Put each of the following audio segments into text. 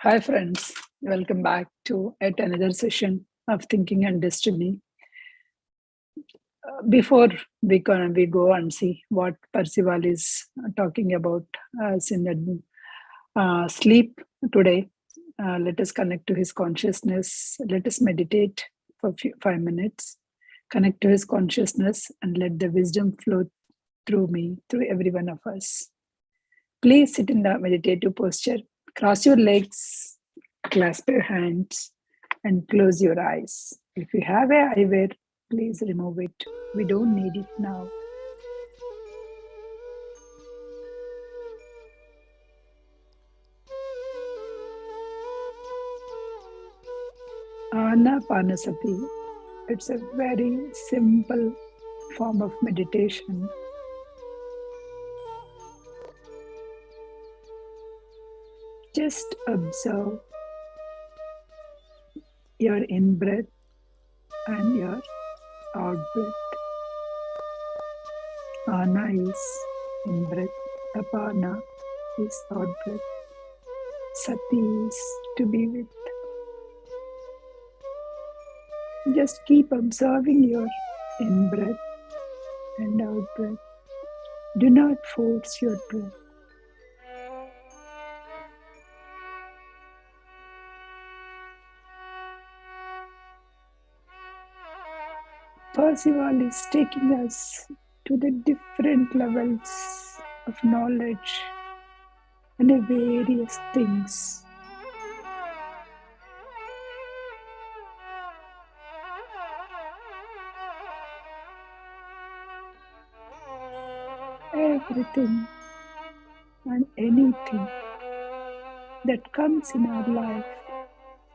Hi, friends. Welcome back to yet another session of Thinking and Destiny. Before we go and see what Percival is talking about us in the sleep today, let us connect to his consciousness. Let us meditate for 5 minutes. Connect to his consciousness and let the wisdom flow through me, through every one of us. Please sit in the meditative posture. Cross your legs, clasp your hands, and close your eyes. If you have an eyewear, please remove it. We don't need it now. Anapanasati. It's a very simple form of meditation. Just observe your in-breath and your out-breath. Ana is in-breath, Apana is out-breath, Sati is to be with. Just keep observing your in-breath and out-breath. Do not force your breath. Percival is taking us to the different levels of knowledge and various things. Everything and anything that comes in our life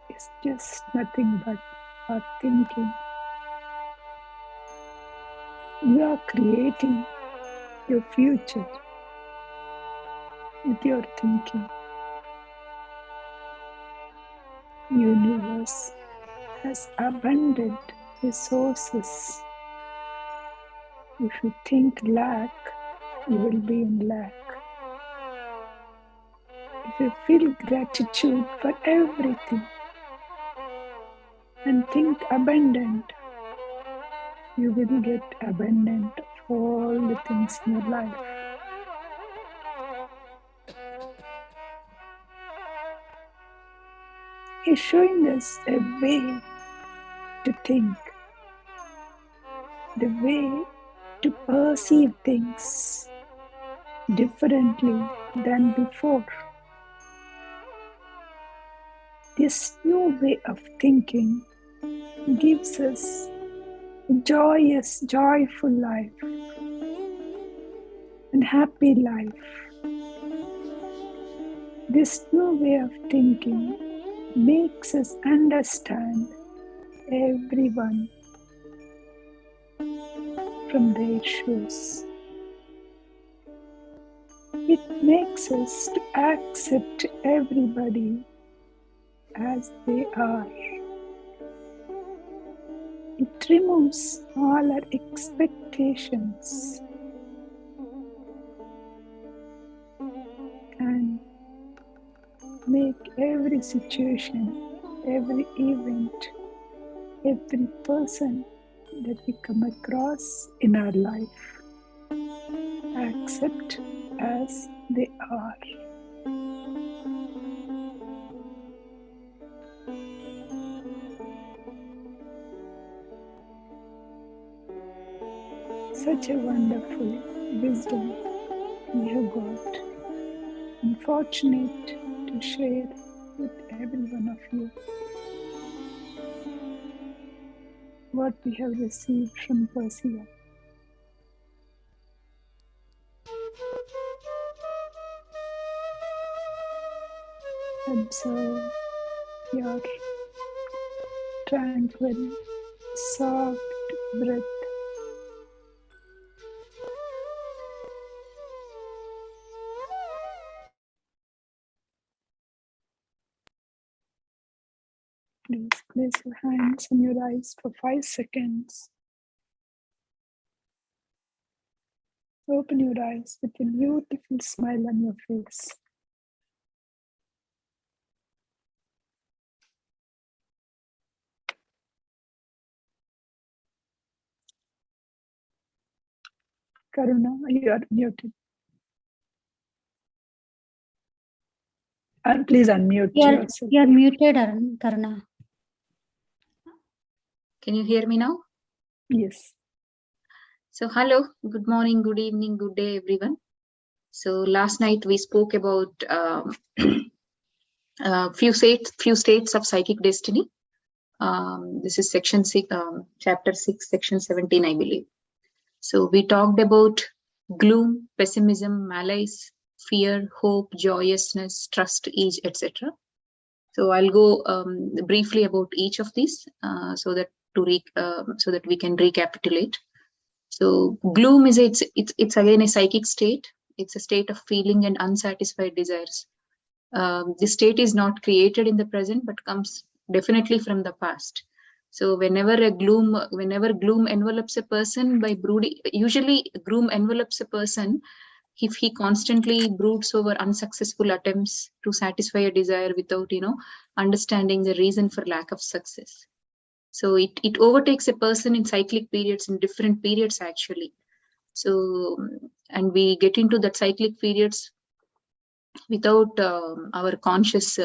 is just nothing but our thinking. You are creating your future with your thinking. Universe has abundant resources. If you think lack, you will be in lack. If you feel gratitude for everything and think abundant, you will get abundant of all the things in your life. He's showing us a way to think, the way to perceive things differently than before. This new way of thinking gives us a joyous, joyful life and happy life. This new way of thinking makes us understand everyone from their shoes. It makes us to accept everybody as they are. It removes all our expectations and make every situation, every event, every person that we come across in our life accept as they are. Such a wonderful wisdom we have got. I'm fortunate to share with every one of you what we have received from Percival. Observe your tranquil, soft breath. Please place your hands on your eyes for 5 seconds. Open your eyes with a beautiful smile on your face. Karuna, you are muted. And please unmute yourself. You are muted, Karuna. Can you hear me now? Yes. So hello, good morning, good evening, good day, everyone. So last night we spoke about few states of psychic destiny. This is section 6, chapter 6, section 17, I believe. So we talked about gloom, pessimism, malaise, fear, hope, joyousness, trust, ease, etc. So I'll go briefly about each of these so that we can recapitulate. So gloom is it's again a psychic state. It's a state of feeling and unsatisfied desires. This state is not created in the present, but comes definitely from the past. So whenever gloom envelops a person by brooding, usually gloom envelops a person if he constantly broods over unsuccessful attempts to satisfy a desire without, understanding the reason for lack of success. So it overtakes a person in cyclic periods, in different periods actually. So, and we get into that cyclic periods without our conscious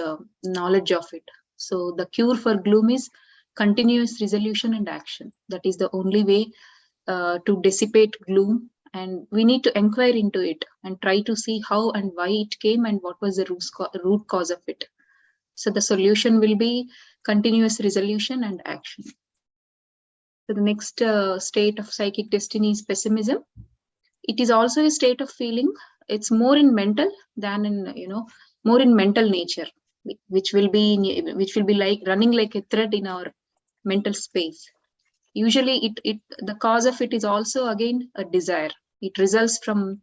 knowledge of it. So the cure for gloom is continuous resolution and action. That is the only way to dissipate gloom, and we need to inquire into it and try to see how and why it came and what was the root cause of it. So the solution will be continuous resolution and action. So the next state of psychic destiny is pessimism. It is also a state of feeling. It's more in mental than in, more in mental nature, which will be like running like a thread in our mental space. Usually the cause of it is also again a desire. It results from,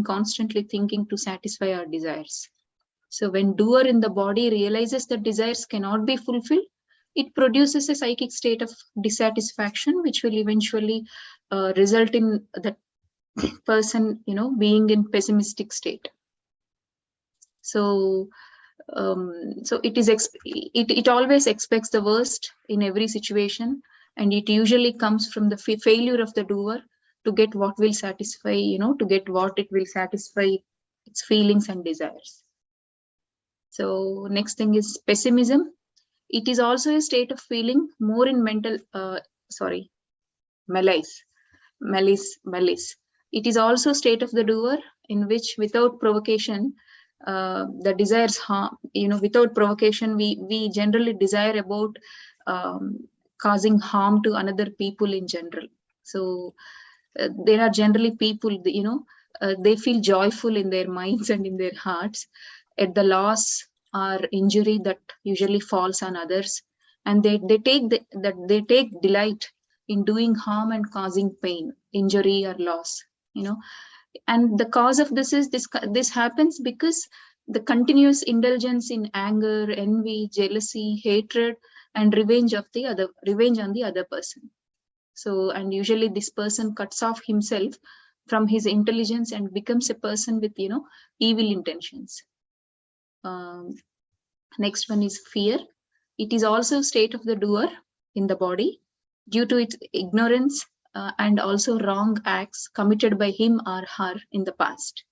constantly thinking to satisfy our desires. So when doer in the body realizes that desires cannot be fulfilled, it produces a psychic state of dissatisfaction, which will eventually result in the person, being in pessimistic state. So, it always expects the worst in every situation, and it usually comes from the failure of the doer to get what will satisfy, to get what it will satisfy its feelings and desires. So next thing is pessimism. It is also a state of feeling more in mental, malaise. It is also a state of the doer in which without provocation, the desires harm, without provocation, we generally desire about causing harm to another people in general. So there are generally people, they feel joyful in their minds and in their hearts at the loss or injury that usually falls on others, and they take delight in doing harm and causing pain, injury or loss, and the cause of this is this happens because the continuous indulgence in anger, envy, jealousy, hatred, and revenge on the other person. So, and usually this person cuts off himself from his intelligence and becomes a person with, evil intentions. Next one is fear. It is also a state of the doer in the body due to its ignorance and also wrong acts committed by him or her in the past.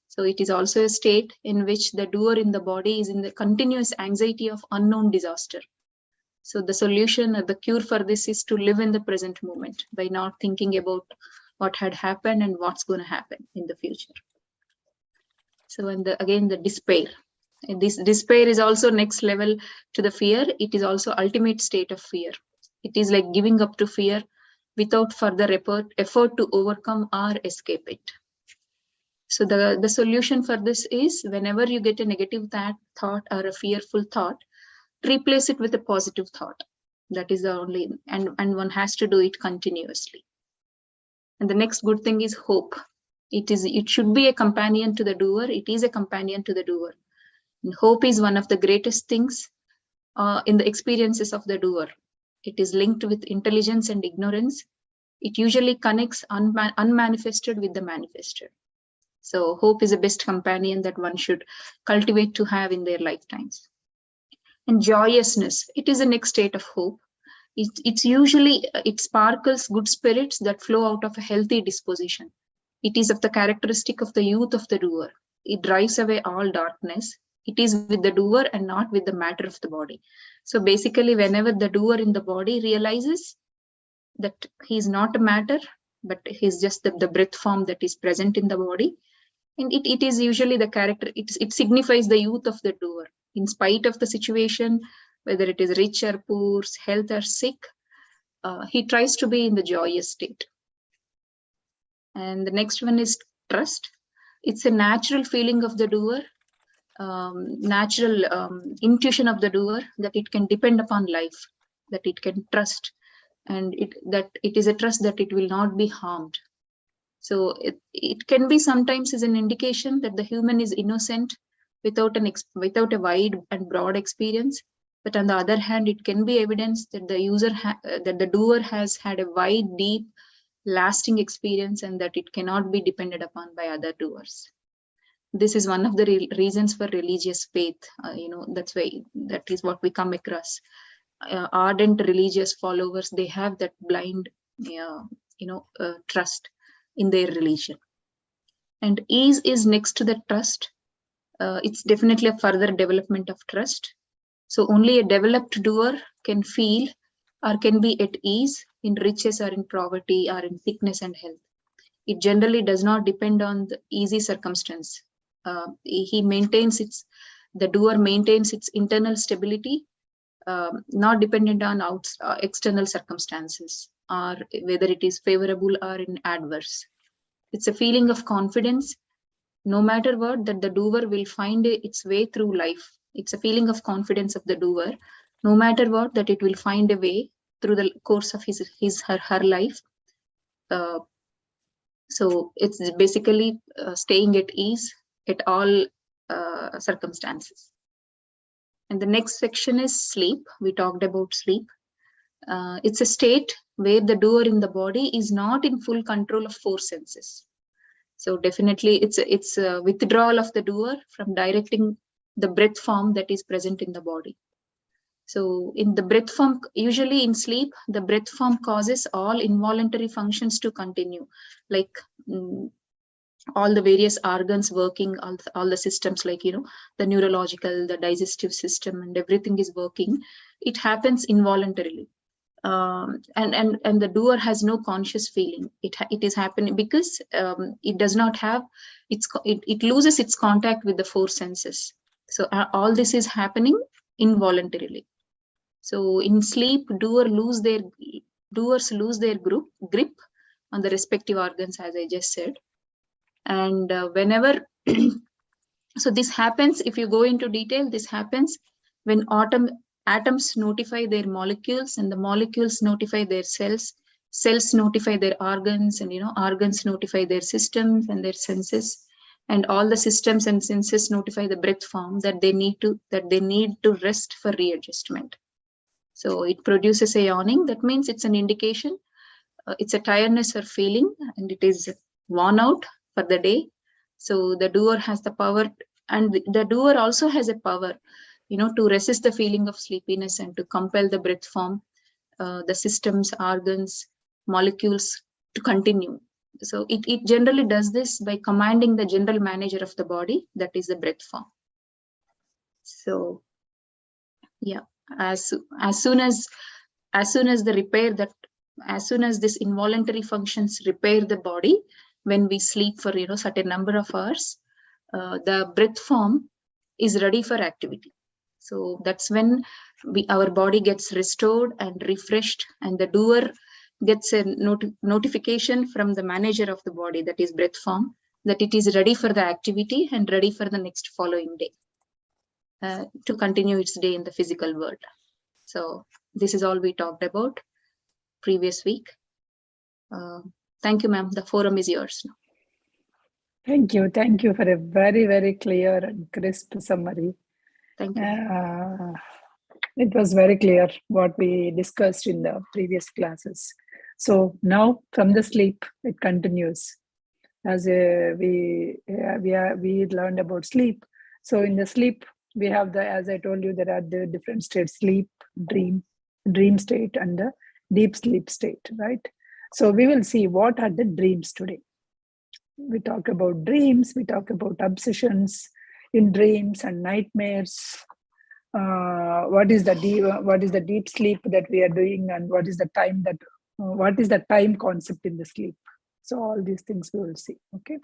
So it is also a state in which the doer in the body is in the continuous anxiety of unknown disaster. So the solution or the cure for this is to live in the present moment by not thinking about what had happened and what's going to happen in the future. So, and again, the despair. And this despair is also next level to the fear. It is also ultimate state of fear. It is like giving up to fear without further effort to overcome or escape it. So the solution for this is whenever you get a negative thought or a fearful thought, replace it with a positive thought. That is the only, and one has to do it continuously. And the next good thing is hope. It should be a companion to the doer. It is a companion to the doer. And hope is one of the greatest things in the experiences of the doer. It is linked with intelligence and ignorance. It usually connects unmanifested with the manifested. So hope is the best companion that one should cultivate to have in their lifetimes. And joyousness, it is the next state of hope. It's usually, it sparkles good spirits that flow out of a healthy disposition. It is of the characteristic of the youth of the doer. It drives away all darkness. It is with the doer and not with the matter of the body. So basically, whenever the doer in the body realizes that he is not a matter, but he's just the breath form that is present in the body, and it is usually the character, it signifies the youth of the doer. In spite of the situation, whether it is rich or poor, health or sick, he tries to be in the joyous state. And the next one is trust. It's a natural feeling of the doer, natural intuition of the doer that it can depend upon life, that it can trust, and that it is a trust that it will not be harmed. So it can be sometimes as an indication that the human is innocent without a wide and broad experience. But on the other hand, it can be evidence that that the doer has had a wide, deep, lasting experience, and that it cannot be depended upon by other doers. This is one of the reasons for religious faith. That's why that is what we come across. Ardent religious followers, they have that blind, trust in their religion. And ease is next to the trust. It's definitely a further development of trust. So only a developed doer can feel or can be at ease in riches or in poverty or in sickness and health. It generally does not depend on the easy circumstance. The doer maintains its internal stability, not dependent on external circumstances, or whether it is favorable or in adverse. It's a feeling of confidence, no matter what, that the doer will find its way through life. It's a feeling of confidence of the doer, no matter what, that it will find a way through the course of her life. So it's basically staying at ease at all circumstances. And the next section is sleep. We talked about sleep. It's a state where the doer in the body is not in full control of four senses. So definitely it's a withdrawal of the doer from directing the breath form that is present in the body. So in the breath form, usually in sleep, the breath form causes all involuntary functions to continue, like all the various organs working, all the systems, like, the neurological, the digestive system, and everything is working. It happens involuntarily. And the doer has no conscious feeling. It is happening because it does not have it loses its contact with the four senses. So all this is happening involuntarily. So in sleep, doers lose their grip on the respective organs, as I just said. And whenever so this happens, if you go into detail, this happens when atoms notify their molecules, and the molecules notify their cells notify their organs, and organs notify their systems and their senses, and all the systems and senses notify the breath form that they need to rest for readjustment. So it produces a yawning. That means it's an indication, it's a tiredness or feeling, and it is worn out for the day. So the doer has the power, and the doer also has a power, to resist the feeling of sleepiness and to compel the breath form, the systems, organs, molecules to continue. So it generally does this by commanding the general manager of the body, that is the breath form. So yeah, as soon as this involuntary functions repair the body, when we sleep for certain number of hours, the breath form is ready for activity. So that's when our body gets restored and refreshed, and the doer gets a notification from the manager of the body, that is breath form, that it is ready for the activity and ready for the next following day, to continue its day in the physical world. So this is all we talked about previous week. Thank you, ma'am. The forum is yours now. Thank you. Thank you for a very, very clear and crisp summary. Thank you. It was very clear what we discussed in the previous classes. So now from the sleep, it continues. As we learned about sleep. So in the sleep, we have as I told you, there are the different states: sleep, dream, dream state and the deep sleep state, right? So we will see what are the dreams today. We talk about dreams, we talk about obsessions in dreams and nightmares. What is the deep sleep that we are doing, and what is the time concept in the sleep. So all these things we will see. Okay.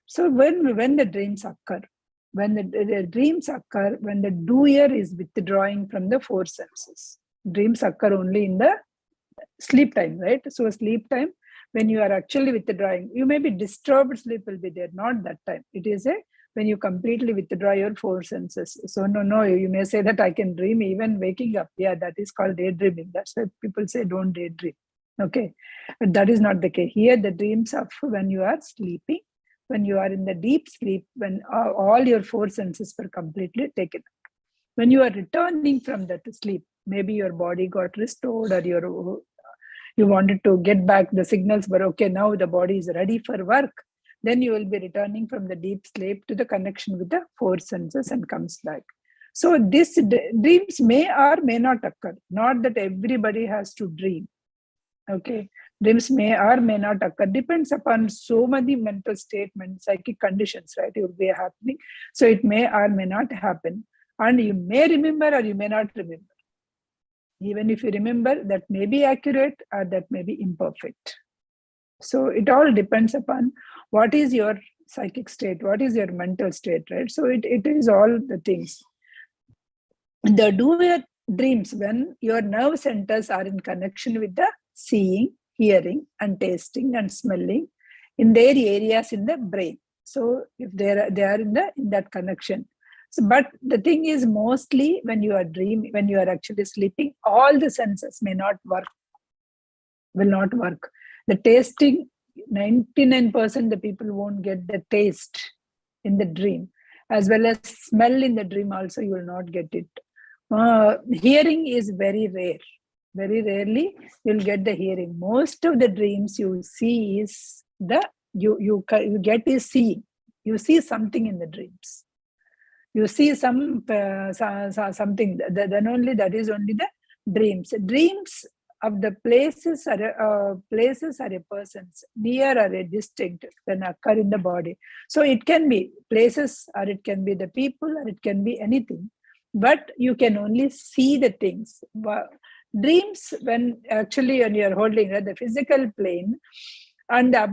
So when the dreams occur, when the dreams occur, when the doer is withdrawing from the four senses. Dreams occur only in the sleep time, right? So sleep time, when you are actually withdrawing, you may be disturbed sleep will be there, not that time. It is when you completely withdraw your four senses. So no, you may say that I can dream even waking up. Yeah, that is called daydreaming. That's why people say don't daydream. Okay, but that is not the case. Here the dreams of when you are sleeping, when you are in the deep sleep, when all your four senses were completely taken. When you are returning from that sleep, maybe your body got restored, or you wanted to get back the signals, but okay, now the body is ready for work. Then you will be returning from the deep sleep to the connection with the four senses and comes back. So these dreams may or may not occur. Not that everybody has to dream. Okay, dreams may or may not occur. Depends upon so many mental statements, psychic conditions, right? It will be happening. So it may or may not happen. And you may remember or you may not remember. Even if you remember, that may be accurate or that may be imperfect. So it all depends upon what is your psychic state, what is your mental state, right? So it is all the things. The doer dreams when your nerve centers are in connection with the seeing, hearing, and tasting and smelling in their areas in the brain. So if they are in that connection. So, but the thing is, mostly when you are dreaming, when you are actually sleeping, all the senses may not work, will not work. The tasting, 99% the people won't get the taste in the dream, as well as smell in the dream also you will not get it. Hearing is very rare. Very rarely you'll get the hearing. Most of the dreams you see is you get is seeing. You see something in the dreams. You see something. Then only that is only the dreams. Dreams of the places are a persons, near or a distinct, when occur in the body. So it can be places, or it can be the people, or it can be anything. But you can only see the things. Dreams, when you are holding the physical plane, and the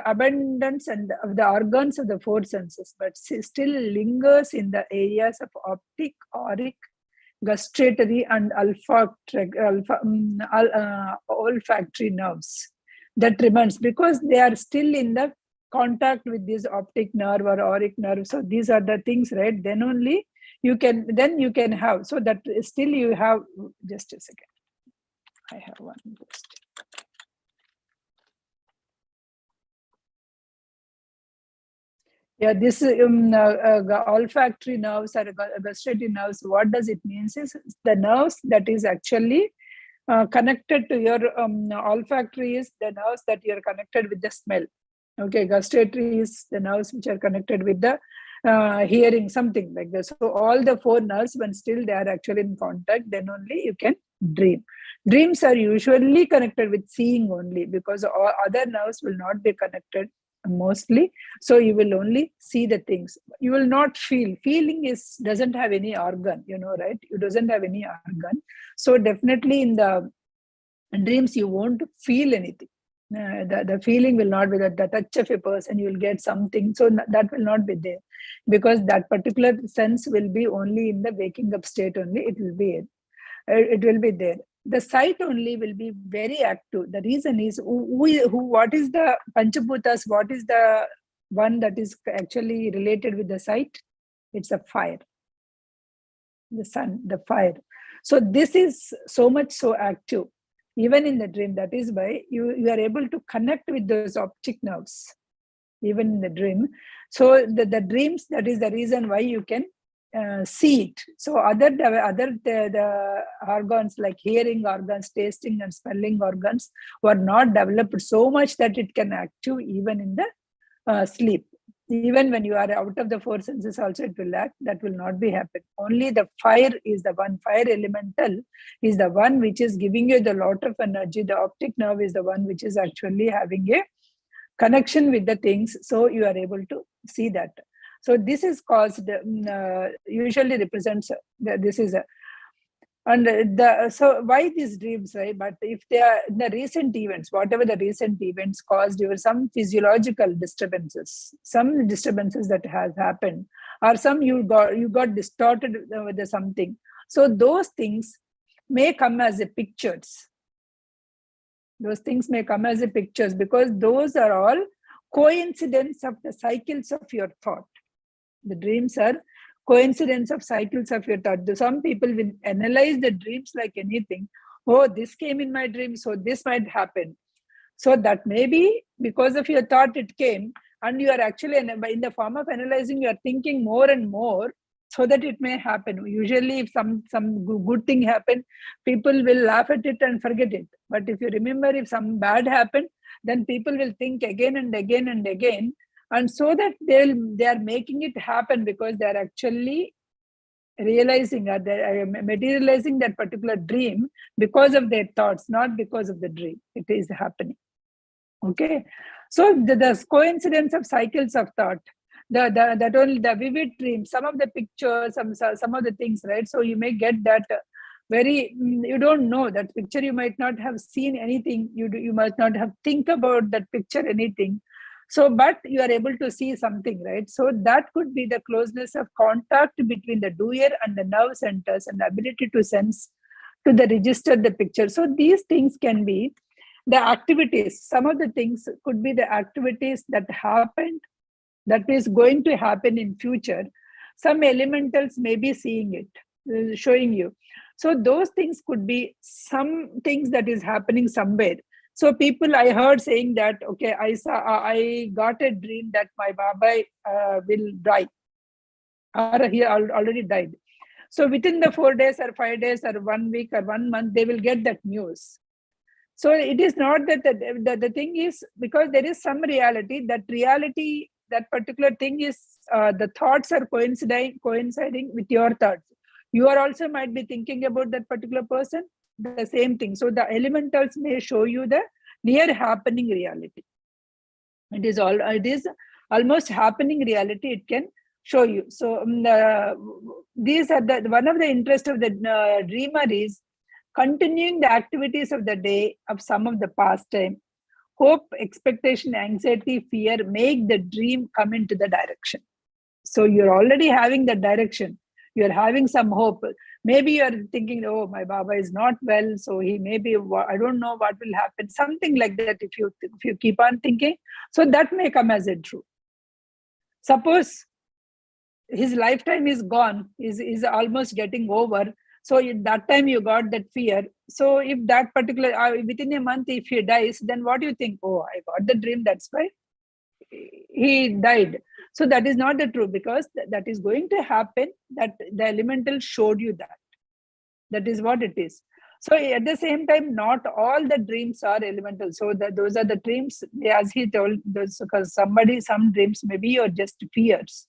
abundance and of the organs of the four senses, but still lingers in the areas of optic, auric, gustatory, and olfactory nerves. That remains because they are still in the contact with this optic nerve or auric nerve. So these are the things, right? Then only you can have. So that still you have. Just a second. I have one question. Yeah, this olfactory nerves or gustatory nerves, what does it mean? Is the nerves that is actually connected to your olfactory is the nerves that you are connected with the smell. Okay, gustatory is the nerves which are connected with the hearing, something like this. So all the four nerves, when still they are actually in contact, then only you can dream. Dreams are usually connected with seeing only, because all other nerves will not be connected mostly. So you will only see the things. You will not feel. Feeling doesn't have any organ, right? It doesn't have any organ. So definitely in the dreams you won't feel anything. The feeling will not be that. The touch of a person, you will get something. So that will not be there, because that particular sense will be only in the waking up state only. It will be there. The sight only will be very active. The reason is what is the Panchabhutas? What is the one that is actually related with the sight? It's a fire. The sun, the fire. So this is so active, even in the dream. That is why you are able to connect with those optic nerves, even in the dream. So the dreams, that is the reason why you can see it. So the organs like hearing organs, tasting and smelling organs were not developed so much that it can active even in the sleep. Even when you are out of the four senses also it will act. That will not be happen. Only the fire is the one, fire elemental is the one which is giving you the lot of energy. The optic nerve is the one which is actually having a connection with the things, so you are able to see that. So this is caused, usually represents, this is a, and so why these dreams, right? But if they are the recent events, whatever the recent events caused you some physiological disturbances, some disturbances that has happened, or some you got distorted with something. So those things may come as a pictures. Those things may come as a pictures because those are all coincidence of the cycles of your thought. The dreams are coincidence of cycles of your thought. Some people will analyze the dreams like anything. Oh, this came in my dream, so this might happen. So that maybe because of your thought it came, and you are actually in the form of analyzing, you are thinking more and more so that it may happen. Usually if some good thing happen, people will laugh at it and forget it. But if you remember, if some bad happened, then people will think again and again and again. And so that they are making it happen because they are actually realizing or they are materializing that particular dream because of their thoughts, not because of the dream. It is happening. Okay, so the coincidence of cycles of thought, that only the vivid dream, some of the pictures, some of the things, right? So you may get that very, you don't know that picture, you might not have seen anything, you might not have think about that picture anything. So, but you are able to see something, right? So that could be the closeness of contact between the doer and the nerve centers and the ability to sense, to the register the picture. So these things can be the activities. Some of the things could be the activities that happened, that is going to happen in future. Some elementals may be seeing it, showing you. So those things could be some things that is happening somewhere. So people, I heard saying that, okay, I got a dream that my Babaji will die, or he already died. So within the 4 days or 5 days or 1 week or 1 month, they will get that news. So it is not that the thing is, because there is some reality, that particular thing is, the thoughts are coinciding with your thoughts. You are also might be thinking about that particular person, the same thing. So the elementals may show you the near happening reality. It is almost happening reality, it can show you. So these are one of the interest of the dreamer is continuing the activities of the day of some of the past time. Hope, expectation, anxiety, fear make the dream come into the direction. So you're already having the direction. You're having some hope. Maybe you're thinking, oh, my Baba is not well, so he may be, I don't know what will happen. Something like that, if you keep on thinking. So that may come as a true. Suppose his lifetime is gone, is almost getting over. So in that time you got that fear. So if that particular, within a month, if he dies, then what do you think? Oh, I got the dream, that's why he died. So that is not the truth, because that is going to happen, that the elemental showed you that. That is what it is. So at the same time, not all the dreams are elemental. So those are the dreams, as he told, because some dreams maybe you're just fears.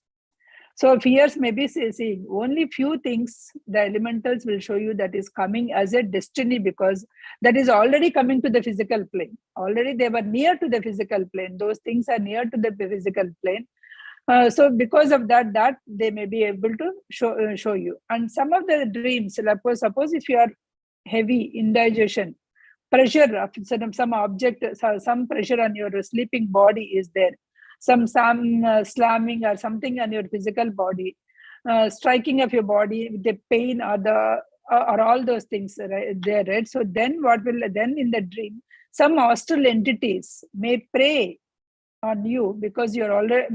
So fears may be seeing only few things the elementals will show you that is coming as a destiny, because that is already coming to the physical plane. Already they were near to the physical plane. Those things are near to the physical plane. So because of that they may be able to show you. And some of the dreams, suppose if you are heavy indigestion, pressure of some object, some pressure on your sleeping body is there. Some slamming or something on your physical body, striking of your body with the pain or all those things there, right? So then then in the dream, some hostile entities may prey on you because you're already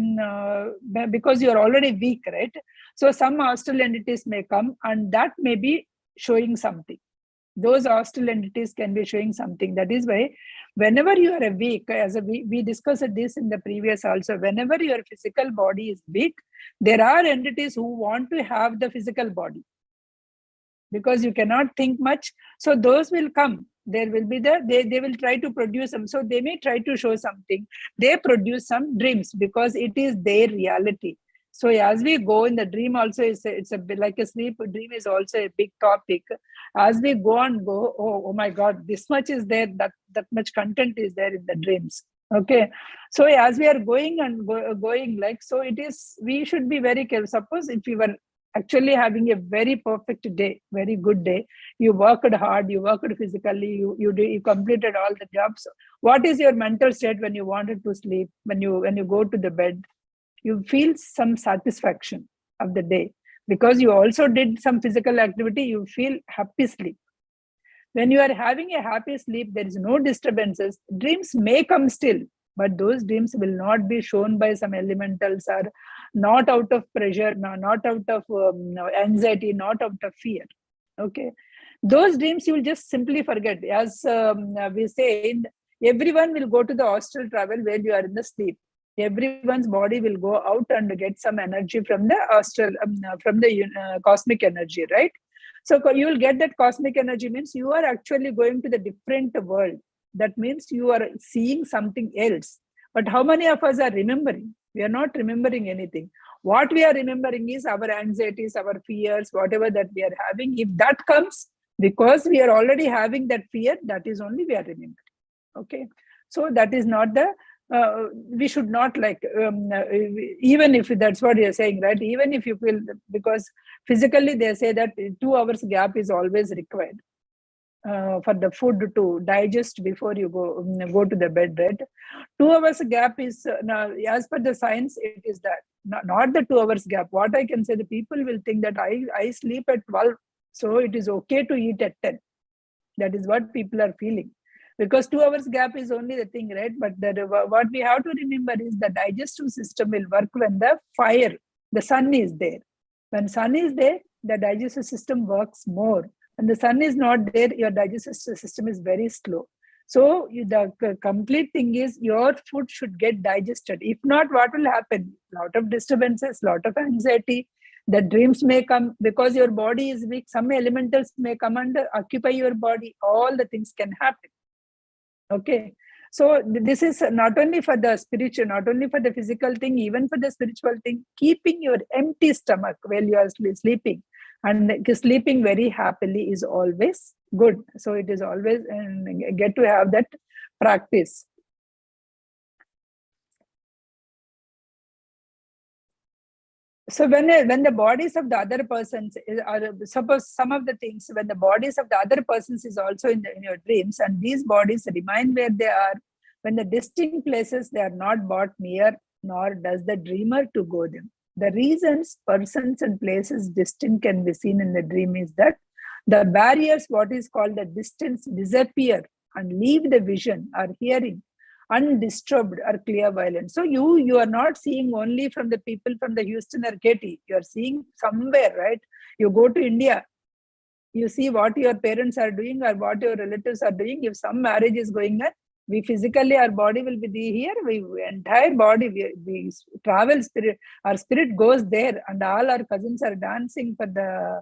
weak, right? So some hostile entities may come, and that may be showing something. Those hostile entities can be showing something. That is why whenever you are weak, we discussed this in the previous also, whenever your physical body is weak, there are entities who want to have the physical body, because you cannot think much. So those will come There will be they will try to produce some. So they may try to show something. They produce some dreams because it is their reality. So as we go in the dream also, it's a bit like a sleep. Dream is also a big topic. As we go and go, oh my God, this much is there, that much content is there in the dreams. Okay. So as we are going and going like, so it is, we should be very careful. Suppose if we were actually having a very perfect day, very good day, you worked hard, you worked physically, you completed all the jobs. What is your mental state when you wanted to sleep? When you go to the bed, you feel some satisfaction of the day because you also did some physical activity. You feel happy sleep. When you are having a happy sleep, there is no disturbances. Dreams may come still, but those dreams will not be shown by some elementals, or not out of pressure, not out of anxiety, not out of fear. Okay, those dreams you will just simply forget. As we say, everyone will go to the astral travel where you are in the sleep. Everyone's body will go out and get some energy from the astral, from the cosmic energy, right? So you will get that cosmic energy, means you are actually going to the different world. That means you are seeing something else. But how many of us are remembering? We are not remembering anything. What we are remembering is our anxieties, our fears, whatever that we are having. If that comes, because we are already having that fear, that is only we are remembering. Okay. So that is not the, we should not like, even if that's what you're saying, right? Even if you feel, because physically they say that 2 hours gap is always required for the food to digest before you go to the bed, right? 2 hours gap is, now, as per the science, it is that, not the 2 hours gap. What I can say, the people will think that I sleep at 12, so it is okay to eat at 10. That is what people are feeling. Because 2 hours gap is only the thing, right? But what we have to remember is the digestive system will work when the sun is there. When sun is there, the digestive system works more. When the sun is not there, your digestive system is very slow. So the complete thing is your food should get digested. If not, what will happen? Lot of disturbances, lot of anxiety. The dreams may come because your body is weak. Some elementals may come and occupy your body. All the things can happen. Okay, so this is not only for the spiritual, not only for the physical thing, even for the spiritual thing. Keeping your empty stomach while you are sleeping and sleeping very happily is always good. So it is always, and get to have that practice. So when the bodies of the other persons are, suppose some of the things, when the bodies of the other persons is also in your dreams, and these bodies remain where they are, when the distinct places, they are not brought near, nor does the dreamer to go them. The reasons persons and places distinct can be seen in the dream is that the barriers, what is called the distance, disappear and leave the vision or hearing undisturbed or clear violence. So you are not seeing only from the people from the Houston or Katy. You are seeing somewhere, right? You go to India, you see what your parents are doing or what your relatives are doing. If some marriage is going on, we physically, our body will be here. We entire body, we travel spirit. Our spirit goes there, and all our cousins are dancing for the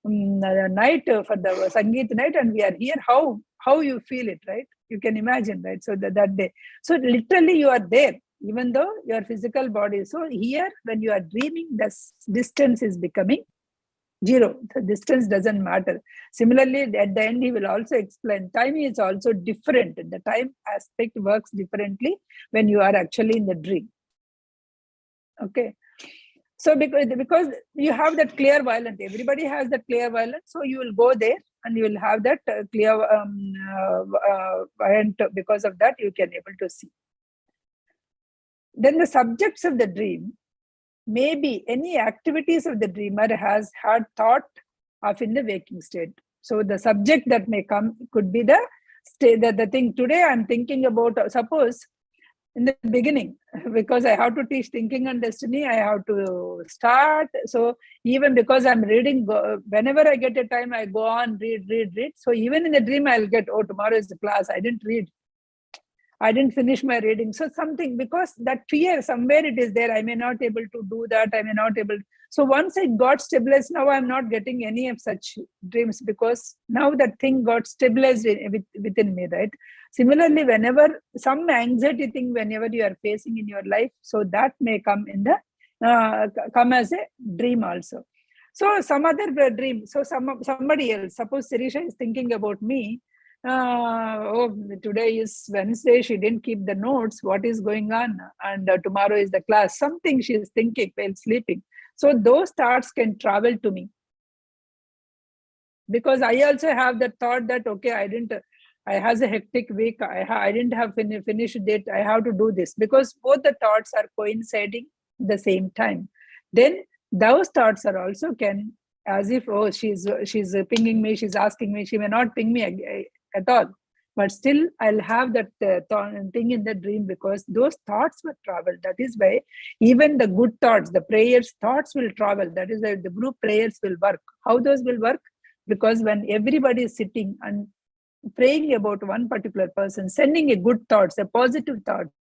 night, for the Sangeet night, and we are here. How you feel it, right? You can imagine, right? So that day, so literally you are there, even though your physical body. So here, when you are dreaming, the distance is becoming zero. The distance doesn't matter. Similarly, at the end, he will also explain time is also different. The time aspect works differently when you are actually in the dream. Okay. So because you have that clear violent, everybody has that clear violent. So you will go there and you will have that clear violent. Because of that, you can able to see. Then the subjects of the dream may be any activities of the dreamer has had thought of in the waking state. So the subject that may come could be the state, the thing. Today I'm thinking about, suppose in the beginning, because I have to teach thinking and destiny, I have to start. So even because I'm reading, whenever I get a time, I go on, read. So even in the dream, I'll get, oh, tomorrow is the class. I didn't read. I didn't finish my reading. So something, because that fear, somewhere it is there. I may not able to do that. I may not able. So once I got stabilized, now I'm not getting any of such dreams, because now that thing got stabilized within me, right? Similarly, whenever some anxiety thing, whenever you are facing in your life, so that may come in the come as a dream also. So some other dream. So somebody else, suppose Sirisha is thinking about me. Oh, today is Wednesday, she didn't keep the notes, what is going on, and tomorrow is the class, something she is thinking while sleeping. So those thoughts can travel to me, because I also have the thought that, okay, I has a hectic week, I didn't have finished it, I have to do this, because both the thoughts are coinciding at the same time. Then those thoughts are also can, as if, oh, she's pinging me, she's asking me, she may not ping me at all, but still I'll have that thing in the dream, because those thoughts will travel. That is why even the good thoughts, the prayers thoughts will travel. That is why the group prayers will work. How those will work? Because when everybody is sitting and praying about one particular person, sending a good thoughts, a positive thoughts,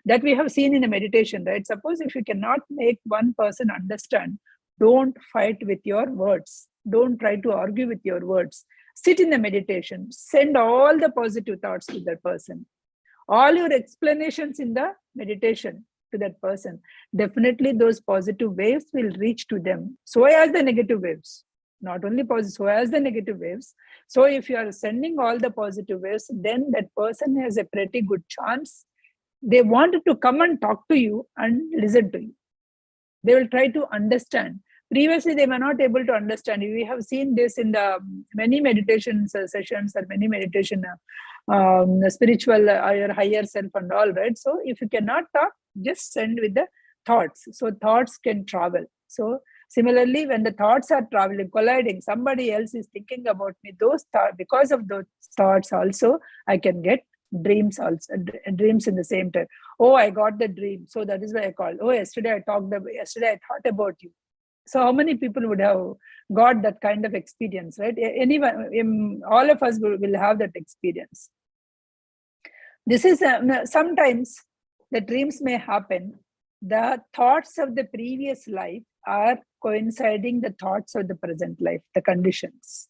that we have seen in a meditation, right? Suppose if you cannot make one person understand, don't fight with your words. Don't try to argue with your words. Sit in the meditation, send all the positive thoughts to that person, all your explanations in the meditation to that person. Definitely those positive waves will reach to them, so as the negative waves. Not only positive, so as the negative waves. So if you are sending all the positive waves, then that person has a pretty good chance. They wanted to come and talk to you and listen to you. They will try to understand. Previously, they were not able to understand. We have seen this in the many meditation sessions or many meditation spiritual your higher self and all, right? So if you cannot talk, just send with the thoughts. So thoughts can travel. So similarly, when the thoughts are traveling, colliding, somebody else is thinking about me, those thoughts, because of those thoughts also, I can get dreams also, dreams in the same time. Oh, I got the dream. So that is why I called. Oh, yesterday I thought about you. So how many people would have got that kind of experience, right? Anyone, all of us will have that experience. This is sometimes the dreams may happen. The thoughts of the previous life are coinciding the thoughts of the present life, the conditions.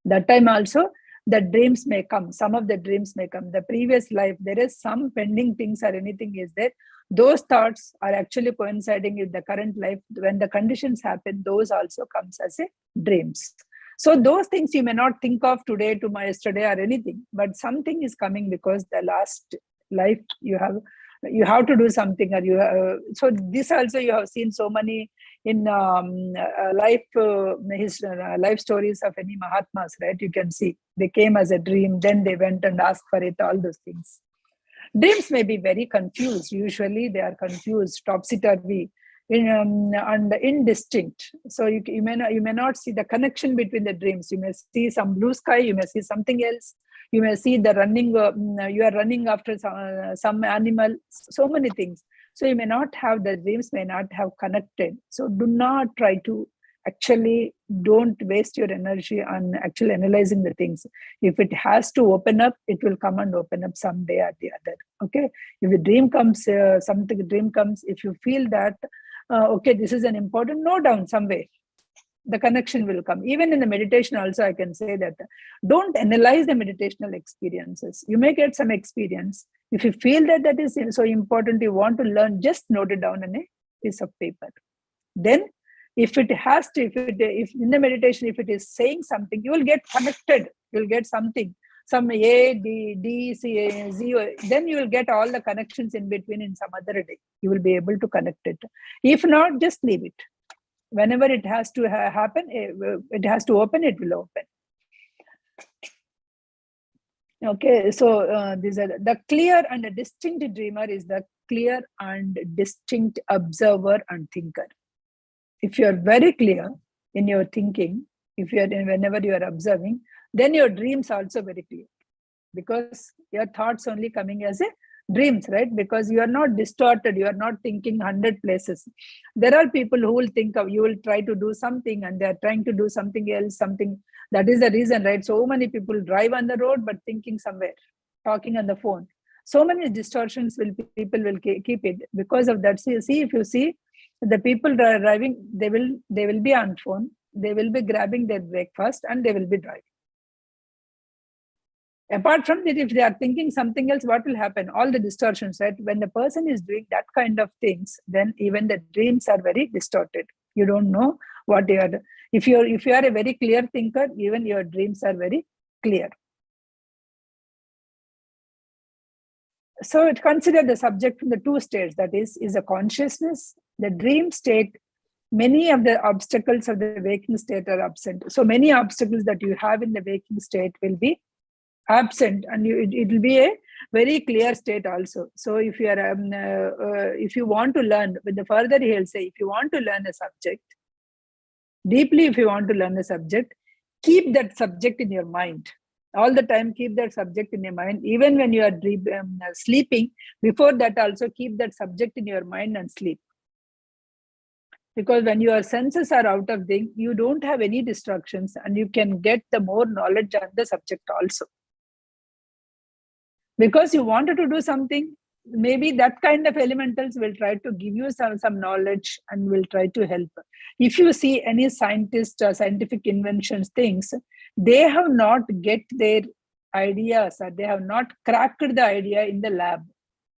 That time also, the dreams may come. Some of the dreams may come. The previous life, there is some pending things or anything is there. Those thoughts are actually coinciding with the current life. When the conditions happen, those also comes as a dreams. So those things you may not think of today, tomorrow, yesterday or anything, but something is coming because the last life you have to do something, or so this also you have seen so many in life stories of any Mahatmas, right? You can see they came as a dream, then they went and asked for it, all those things. Dreams may be very confused. Usually they are confused, topsy-turvy, and indistinct. So you may not see the connection between the dreams. You may see some blue sky, you may see something else. You may see the running, you are running after some animal, so many things. So you may not have, the dreams may not have connected. So do not try to, actually don't waste your energy on actually analyzing the things. If it has to open up, it will come and open up someday or the other. Okay. If a dream comes, if you feel that, okay, this is an important, note down somewhere, the connection will come. Even in the meditation also, I can say that don't analyze the meditational experiences. You may get some experience. If you feel that is so important, you want to learn, just note it down on a piece of paper. Then if it has to, if in the meditation, if it is saying something, you will get connected. You will get something, some A, D, C, Z, then you will get all the connections in between in some other day. You will be able to connect it. If not, just leave it. Whenever it has to happen, it has to open, it will open. Okay, so these are the clear and a distinct dreamer is the clear and distinct observer and thinker. If you are very clear in your thinking, if you are whenever you are observing, then your dreams also very clear, because your thoughts only coming as a dreams, right? Because you are not distorted, you are not thinking 100 places. There are people who will think of, you will try to do something and they are trying to do something else, something. That is the reason, right? So many people drive on the road but thinking somewhere. talking on the phone. So many distortions people will keep it because of that. See, if you see the people driving, they will be on phone, they will be grabbing their breakfast, and they will be driving. Apart from that, if they are thinking something else, what will happen? All the distortions, right? When the person is doing that kind of things, then even the dreams are very distorted. You don't know what you are. If you are a very clear thinker, even your dreams are very clear. So consider the subject from the two states, that is a consciousness. The dream state, many of the obstacles of the waking state are absent. So many obstacles that you have in the waking state will be absent, and it will be a very clear state also. So if you are if you want to learn, with the further he'll say, if you want to learn a subject deeply, if you want to learn a subject, keep that subject in your mind all the time. Keep that subject in your mind, even when you are sleeping. Before that also, keep that subject in your mind and sleep. Because when your senses are out of sync, you don't have any distractions, and you can get the more knowledge on the subject also. Because you wanted to do something, maybe that kind of elementals will try to give you some knowledge and will try to help. If you see any scientist or scientific inventions things, they have not get their ideas, or they have not cracked the idea in the lab.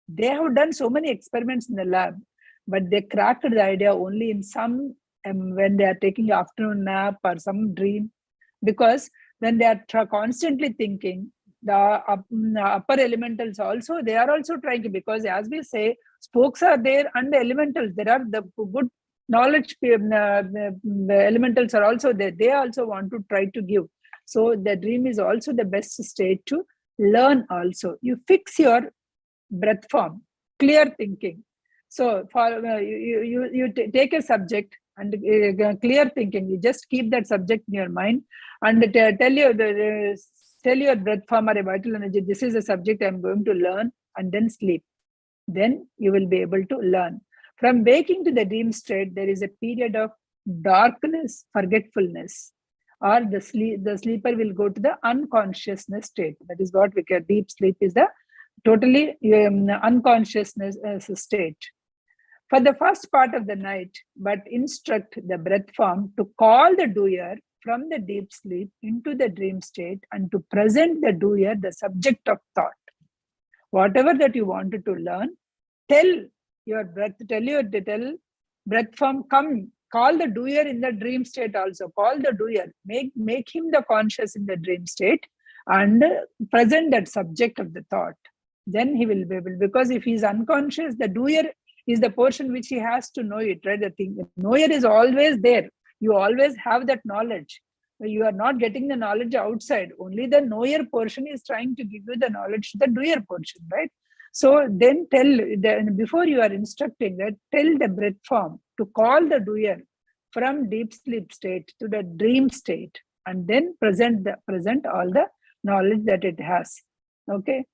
They have done so many experiments in the lab, but they cracked the idea only in some when they are taking afternoon nap or some dream. Because when they are constantly thinking, the upper elementals also, they are also trying to, because as we say, spokes are there and the elementals, there are the good knowledge, the elementals are also there, they also want to try to give. So the dream is also the best state to learn also. You fix your breath form, clear thinking. So for you take a subject and clear thinking, you just keep that subject in your mind and tell your breath form or a vital energy, this is a subject I'm going to learn, and then sleep. Then you will be able to learn. From waking to the dream state, there is a period of darkness, forgetfulness, or the sleeper will go to the unconsciousness state. That is what we call deep sleep, is the totally unconsciousness state. For the first part of the night, but instruct the breath form to call the doer from the deep sleep into the dream state, and to present the doer the subject of thought. Whatever that you wanted to learn, tell your breath form, come, call the doer in the dream state also. Call the doer, make him the conscious in the dream state, and present that subject of the thought. Then he will be able, because if he is unconscious, the doer is the portion which he has to know it, right? The knower is always there. You always have that knowledge. You are not getting the knowledge outside. Only the knower portion is trying to give you the knowledge, the doer portion, right? So then before you are instructing that, tell the breath form to call the doer from deep sleep state to the dream state, and then present all the knowledge that it has. Okay.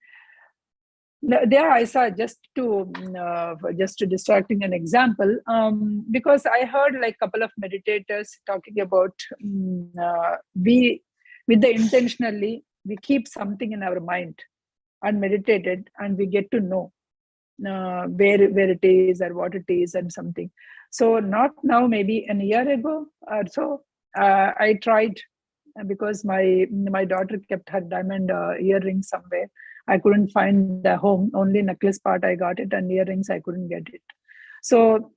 There I saw, just to distracting an example, because I heard like a couple of meditators talking about we, with the intentionally, we keep something in our mind and meditated, and we get to know where it is or what it is and something. So not now, maybe a year ago or so, I tried, because my daughter kept her diamond earrings somewhere. I couldn't find the home, only necklace part I got it, and earrings I couldn't get it. So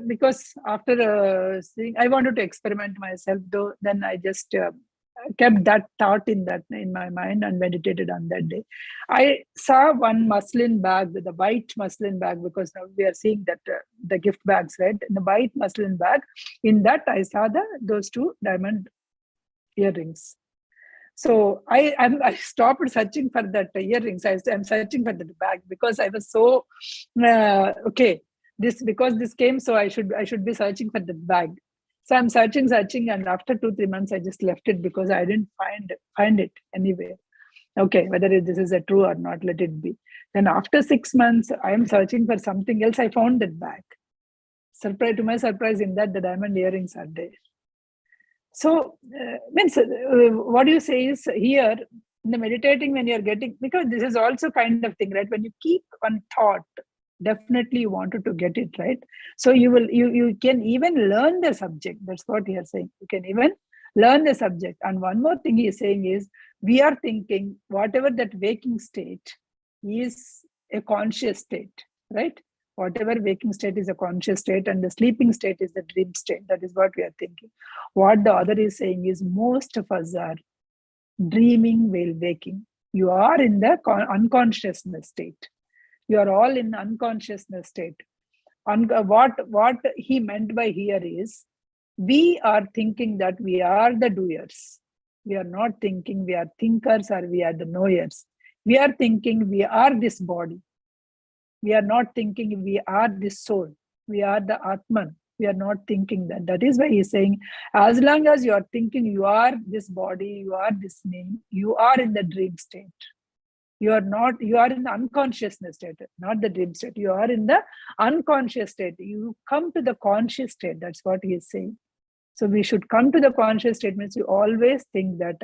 because after seeing, I wanted to experiment myself though, then I just kept that thought in my mind and meditated on that day. I saw one muslin bag, the white muslin bag, because now we are seeing that the gift bags, right? In the white muslin bag, in that I saw those two diamond earrings. So I stopped searching for that earrings. I'm searching for that bag, because I was so okay. Because this came, so I should be searching for the bag. So I'm searching, and after 2-3 months, I just left it, because I didn't find it anywhere. Okay, whether this is a true or not, let it be. Then after 6 months, I am searching for something else. I found that bag. To my surprise, in that the diamond earrings are there. So, what you say is, here In the meditating, when you're getting, because this is also kind of thing, right? When you keep one thought, definitely you wanted to get it right. So you can even learn the subject. That's what he is saying. You can even learn the subject. And one more thing he is saying is, we are thinking whatever that waking state is a conscious state, right? Whatever waking state is a conscious state, and the sleeping state is the dream state. That is what we are thinking. What the other is saying is, most of us are dreaming while waking. You are in the unconsciousness state. You are all in unconsciousness state. What he meant by here is, we are thinking that we are the doers. We are not thinking we are thinkers or we are the knowers. We are thinking we are this body. We are not thinking we are this soul. We are the Atman. We are not thinking that. That is why he's saying, as long as you are thinking you are this body, you are this name, you are in the dream state. You are not, you are in the unconsciousness state, not the dream state. You are in the unconscious state. You come to the conscious state. That's what he is saying. So we should come to the conscious state. Means you always think that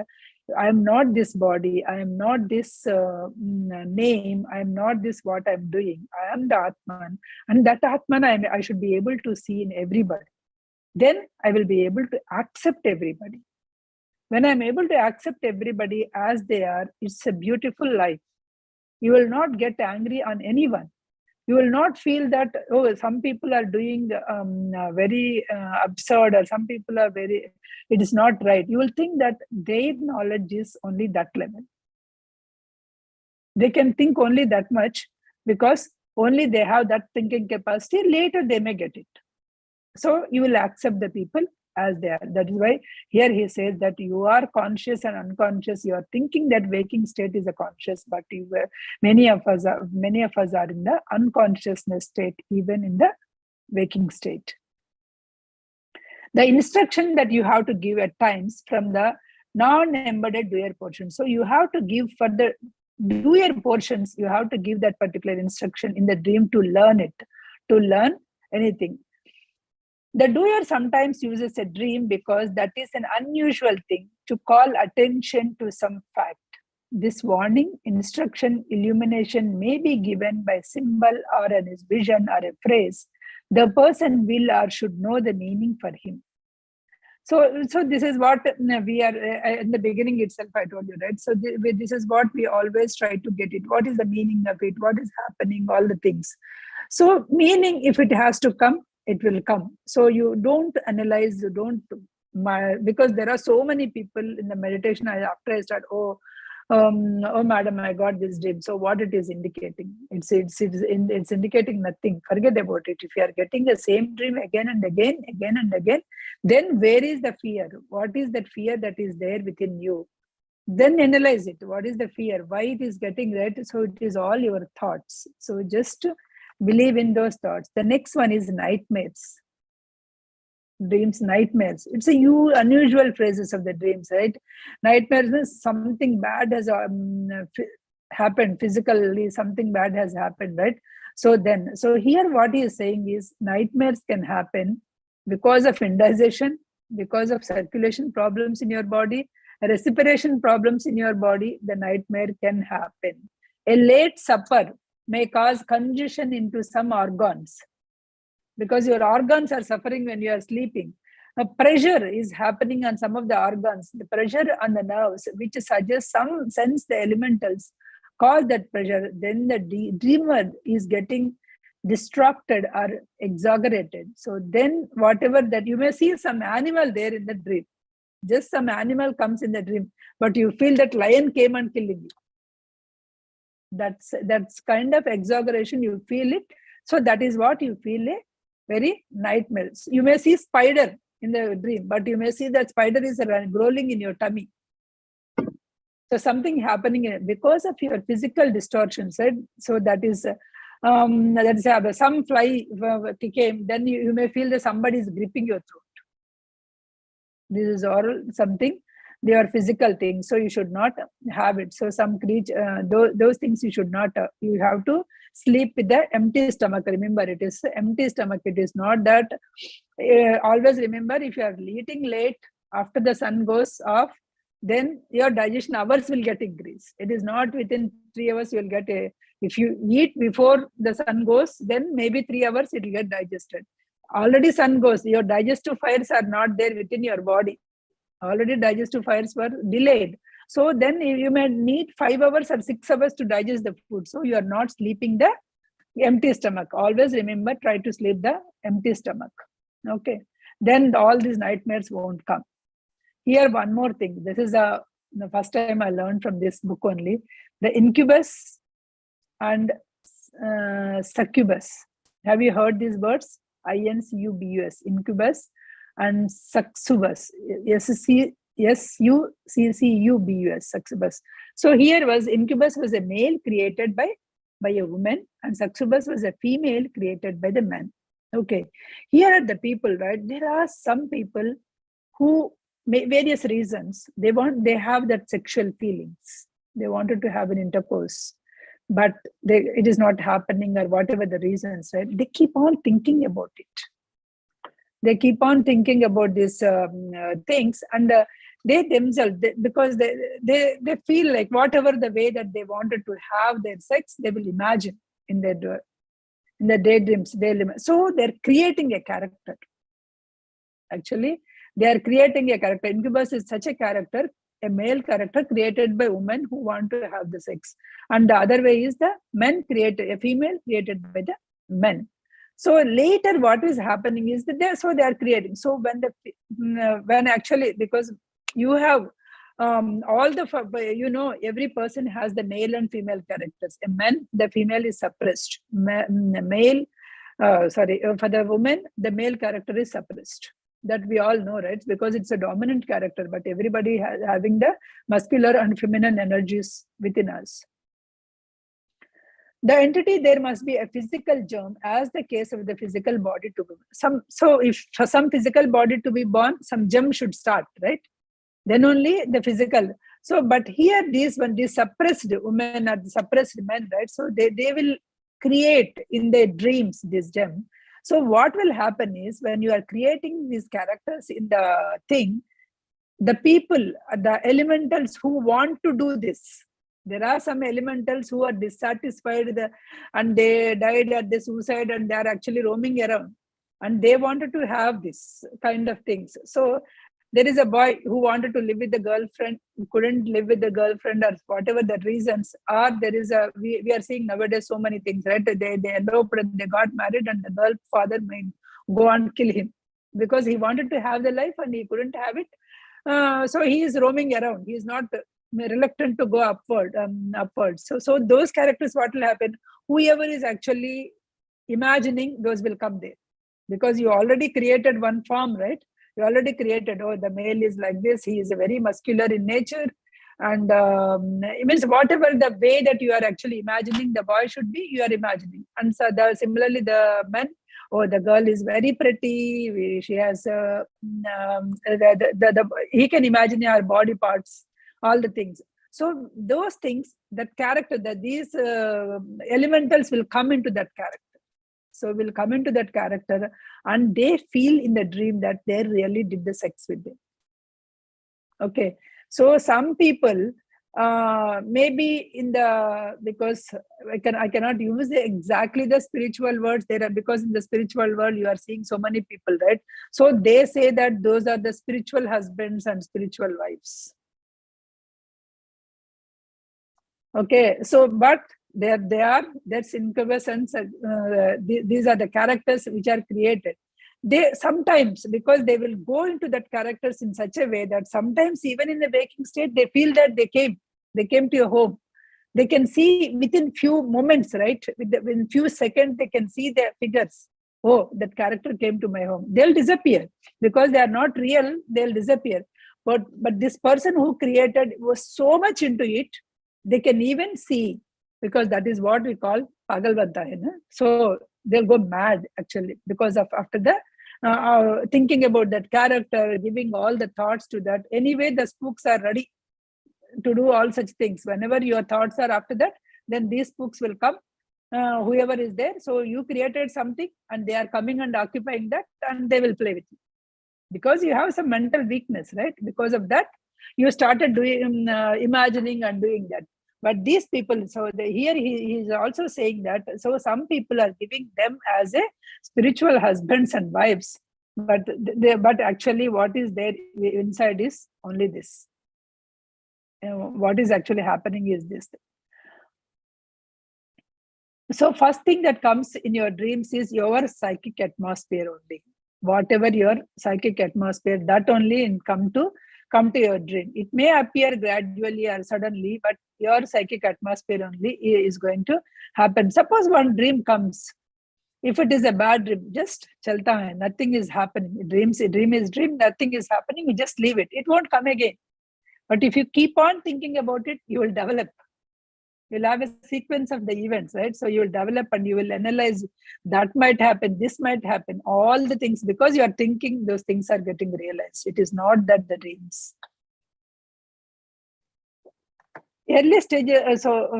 I am not this body, I am not this name, I am not this what I am doing. I am the Atman, and that Atman I should be able to see in everybody. Then I will be able to accept everybody. When I'm able to accept everybody as they are, it's a beautiful life. You will not get angry on anyone. You will not feel that, oh, some people are doing very absurd, or some people are very, it is not right. You will think that their knowledge is only that level. They can think only that much because only they have that thinking capacity. Later they may get it. So you will accept the people as they are. That is why here he says that you are conscious and unconscious. You are thinking that waking state is a conscious, but many of us are in the unconsciousness state, even in the waking state. The instruction that you have to give at times from the non-embodied doer portion. So you have to give for the doer portions, you have to give that particular instruction in the dream to learn it, to learn anything. The doer sometimes uses a dream because that is an unusual thing to call attention to some fact. This warning, instruction, illumination may be given by symbol or a vision or a phrase. The person will or should know the meaning for him. So this is what we are, in the beginning itself I told you, right? So this is what we always try to get it. What is the meaning of it? What is happening? All the things. So meaning, if it has to come, it will come. So you don't analyze, you don't, because there are so many people in the meditation, after I start, oh madam, I got this dream. So what it is indicating? It's indicating nothing. Forget about it. If you are getting the same dream again and again, then where is the fear? What is that fear that is there within you? Then analyze it. What is the fear? Why it is getting right? So it is all your thoughts. So just believe in those thoughts. The next one is nightmares. Dreams, nightmares. It's a unusual phrases of the dreams, right? Nightmares means something bad has happened physically, something bad has happened, right? So here what he is saying is, nightmares can happen because of indigestion, because of circulation problems in your body, respiration problems in your body. The nightmare can happen. A late supper may cause congestion into some organs, because your organs are suffering when you are sleeping. A pressure is happening on some of the organs, the pressure on the nerves, which suggests some sense the elementals cause that pressure. Then the dreamer is getting distracted or exaggerated. So then whatever that, you may see some animal there in the dream, just some animal comes in the dream, but you feel that lion came and killing you. That's kind of exaggeration, you feel it. So that is what you feel, a very nightmares. You may see spider in the dream, but you may see that spider is crawling in your tummy. So something happening because of your physical distortions, right? So that is some fly came, then you may feel that somebody is gripping your throat. This is all something, they are physical things, so you should not have it. So some creature, those things you should not, you have to sleep with the empty stomach. Remember, it is empty stomach. It is not that, always remember, if you are eating late after the sun goes off, then your digestion hours will get increased. It is not within 3 hours you will get if you eat before the sun goes, then maybe 3 hours it will get digested. Already sun goes, your digestive fires are not there within your body. Already digestive fires were delayed. So then you may need 5 hours or 6 hours to digest the food. So you are not sleeping the empty stomach. Always remember, try to sleep the empty stomach. Okay. Then all these nightmares won't come. Here, one more thing. This is the first time I learned from this book only. The incubus and succubus. Have you heard these words? INCUBUS, incubus and succubus. SUCCUBUS, succubus. So here was incubus was a male created by a woman, and succubus was a female created by the man. Okay. Here are the people, right? There are some people who, various reasons, they have that sexual feelings. They wanted to have an intercourse, but it is not happening, or whatever the reasons, right? They keep on thinking about it. They keep on thinking about these things, and they themselves, because they feel like whatever the way that they wanted to have their sex, they will imagine in their daydreams. So they're creating a character. Actually, they are creating a character. Incubus is such a character, a male character created by women who want to have the sex. And the other way is the men created, a female created by the men. So later what is happening is that they are creating. So when actually, because you have all the, every person has the male and female characters. A man, the female is suppressed. For the woman, the male character is suppressed. That we all know, right? Because it's a dominant character, but everybody having the muscular and feminine energies within us. The entity, there must be a physical germ, as the case of the physical body to be. So if for some physical body to be born, some germ should start, right? Then only the physical. So, but here these suppressed women or the suppressed men, right? So they will create in their dreams this germ. So what will happen is, when you are creating these characters in the thing, the people, the elementals who want to do this, there are some elementals who are dissatisfied and they died at the suicide, and they are actually roaming around, and they wanted to have this kind of things. So there is a boy who wanted to live with the girlfriend, who couldn't live with the girlfriend, or whatever the reasons are. There is we are seeing nowadays so many things, right? They eloped and they got married, and the girl father may go and kill him because he wanted to have the life and he couldn't have it. So he is roaming around. He is not reluctant to go upwards. So those characters, what will happen? Whoever is actually imagining, those will come there, because you already created one form, right? You already created, oh, the male is like this, he is very muscular in nature, and it means whatever the way that you are actually imagining the boy should be, you are imagining. And so similarly the men, oh, the girl is very pretty, she has he can imagine her body parts, all the things. So those things, that character, that these elementals will come into that character. So will come into that character, and they feel in the dream that they really did the sex with them. Okay. So some people maybe because I cannot use exactly the spiritual words there, because in the spiritual world you are seeing so many people, right? So they say that those are the spiritual husbands and spiritual wives. Okay. So, but that's incubus, and these are the characters which are created. They sometimes, because they will go into that characters in such a way that sometimes even in the waking state, they feel that they came to your home. They can see within few moments, right? Within few seconds, they can see their figures. Oh, that character came to my home. They'll disappear because they are not real. They'll disappear. But this person who created was so much into it, they can even see, because that is what we call pagal banta hai na? So they'll go mad actually, because of after the thinking about that character, giving all the thoughts to that. Anyway, the spooks are ready to do all such things. Whenever your thoughts are after that, then these spooks will come, whoever is there. So you created something and they are coming and occupying that, and they will play with you because you have some mental weakness, right? Because of that, you started doing imagining and doing that. But these people, so here he is also saying that, so some people are giving them as a spiritual husbands and wives, but actually what is there inside is only this. What is actually happening is this. So first thing that comes in your dreams is your psychic atmosphere only. Whatever your psychic atmosphere, that only come to your dream. It may appear gradually or suddenly, but your psychic atmosphere only is going to happen. Suppose one dream comes. If it is a bad dream, just chalta hai, nothing is happening. Dream is dream, nothing is happening, you just leave it. It won't come again. But if you keep on thinking about it, you will develop. You'll have a sequence of the events, right? So you'll develop and you will analyze, that might happen, this might happen, all the things, because you are thinking, those things are getting realized. It is not that the dreams. Early stage, so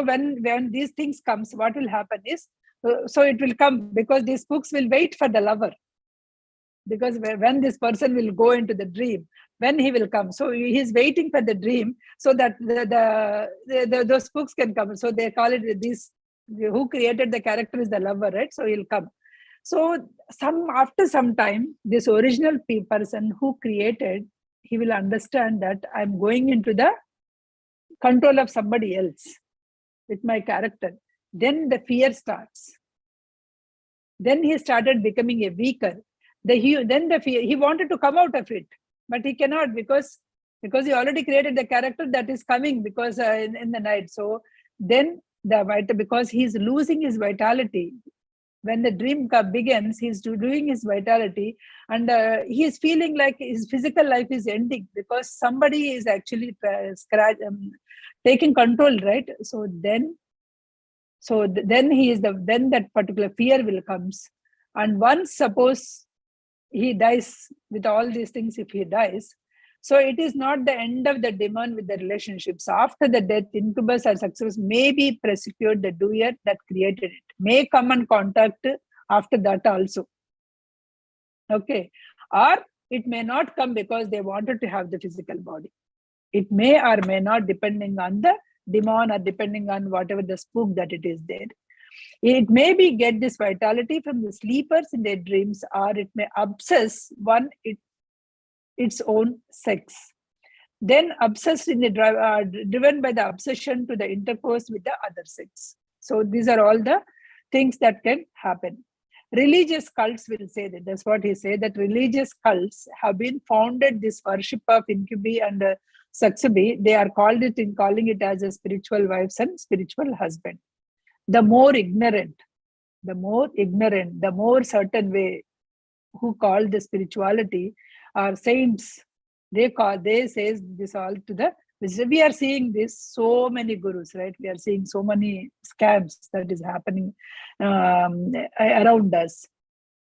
when these things comes, what will happen is, so it will come because these books will wait for the lover. Because when this person will go into the dream, when he will come, so he's waiting for the dream, so that those books can come. So they call it this, who created the character is the lover, right? So he'll come. So after some time, this original person who created, he will understand that I'm going into the control of somebody else with my character. Then the fear starts. Then he started becoming a weaker. Then the fear, he wanted to come out of it, but he cannot, because he already created the character that is coming, because in the night. So then because he's losing his vitality. When the dream begins, he's doing his vitality, and he's feeling like his physical life is ending, because somebody is actually taking control, right? So then then that particular fear will comes. And once suppose he dies with all these things, if he dies, so it is not the end of the demand with the relationships. After the death, incubus or success may be prosecute the doer that created it, may come and contact after that also. Okay. Or it may not come because they wanted to have the physical body. It may or may not, depending on the demon or depending on whatever the spook that it is there. It may be get this vitality from the sleepers in their dreams, or it may obsess its own sex. Then obsessed in the driven by the obsession to the intercourse with the other sex. So these are all the things that can happen. Religious cults will say that. That's what he said, that religious cults have been founded, this worship of incubi and succubi. They are calling it as a spiritual wives and spiritual husband. The more ignorant, the more certain way, who call the spirituality are saints. They say this all to the. We are seeing this, so many gurus, right? We are seeing so many scams that is happening around us.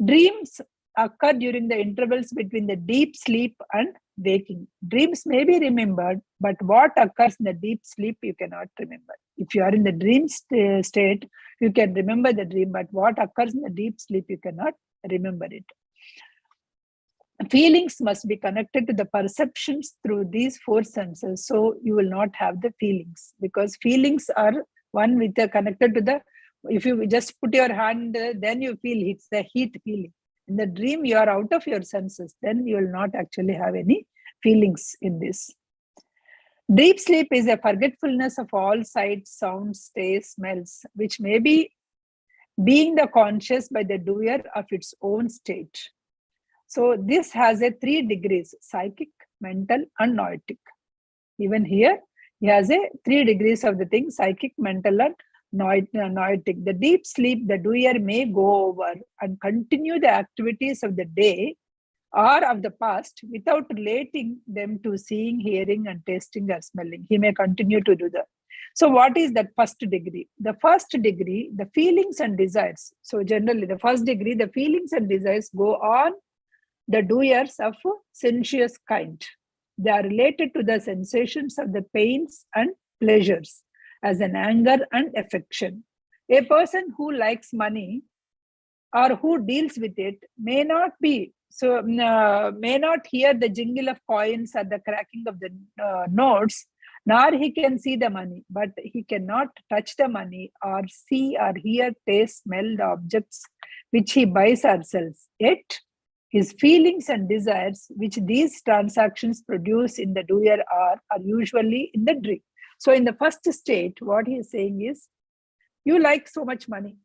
Dreams occur during the intervals between the deep sleep and waking. Dreams may be remembered, but what occurs in the deep sleep, you cannot remember. If you are in the dream state, you can remember the dream, but what occurs in the deep sleep, you cannot remember it. Feelings must be connected to the perceptions through these four senses. So you will not have the feelings, because feelings are one with the connected to the, if you just put your hand, then you feel it's the heat feeling. In the dream, you are out of your senses, then you will not actually have any feelings in this. Deep sleep is a forgetfulness of all sights, sounds, tastes, smells, which may be being the conscious by the doer of its own state. So this has a 3 degrees, psychic, mental, and noetic. Even here, he has a 3 degrees of the thing, psychic, mental, and noetic. The deep sleep, the doer may go over and continue the activities of the day or of the past without relating them to seeing, hearing, and tasting or smelling. He may continue to do that. So what is that first degree? The first degree, the feelings and desires. So generally, the first degree, the feelings and desires go on the doers of sensuous kind. They are related to the sensations of the pains and pleasures as an anger and affection. A person who likes money or who deals with it may not be So may not hear the jingle of coins or the cracking of the notes, nor he can see the money, but he cannot touch the money or see or hear, taste, smell the objects which he buys or sells. Yet his feelings and desires which these transactions produce in the doer are usually in the dream. So in the first state, what he is saying is, you like so much money,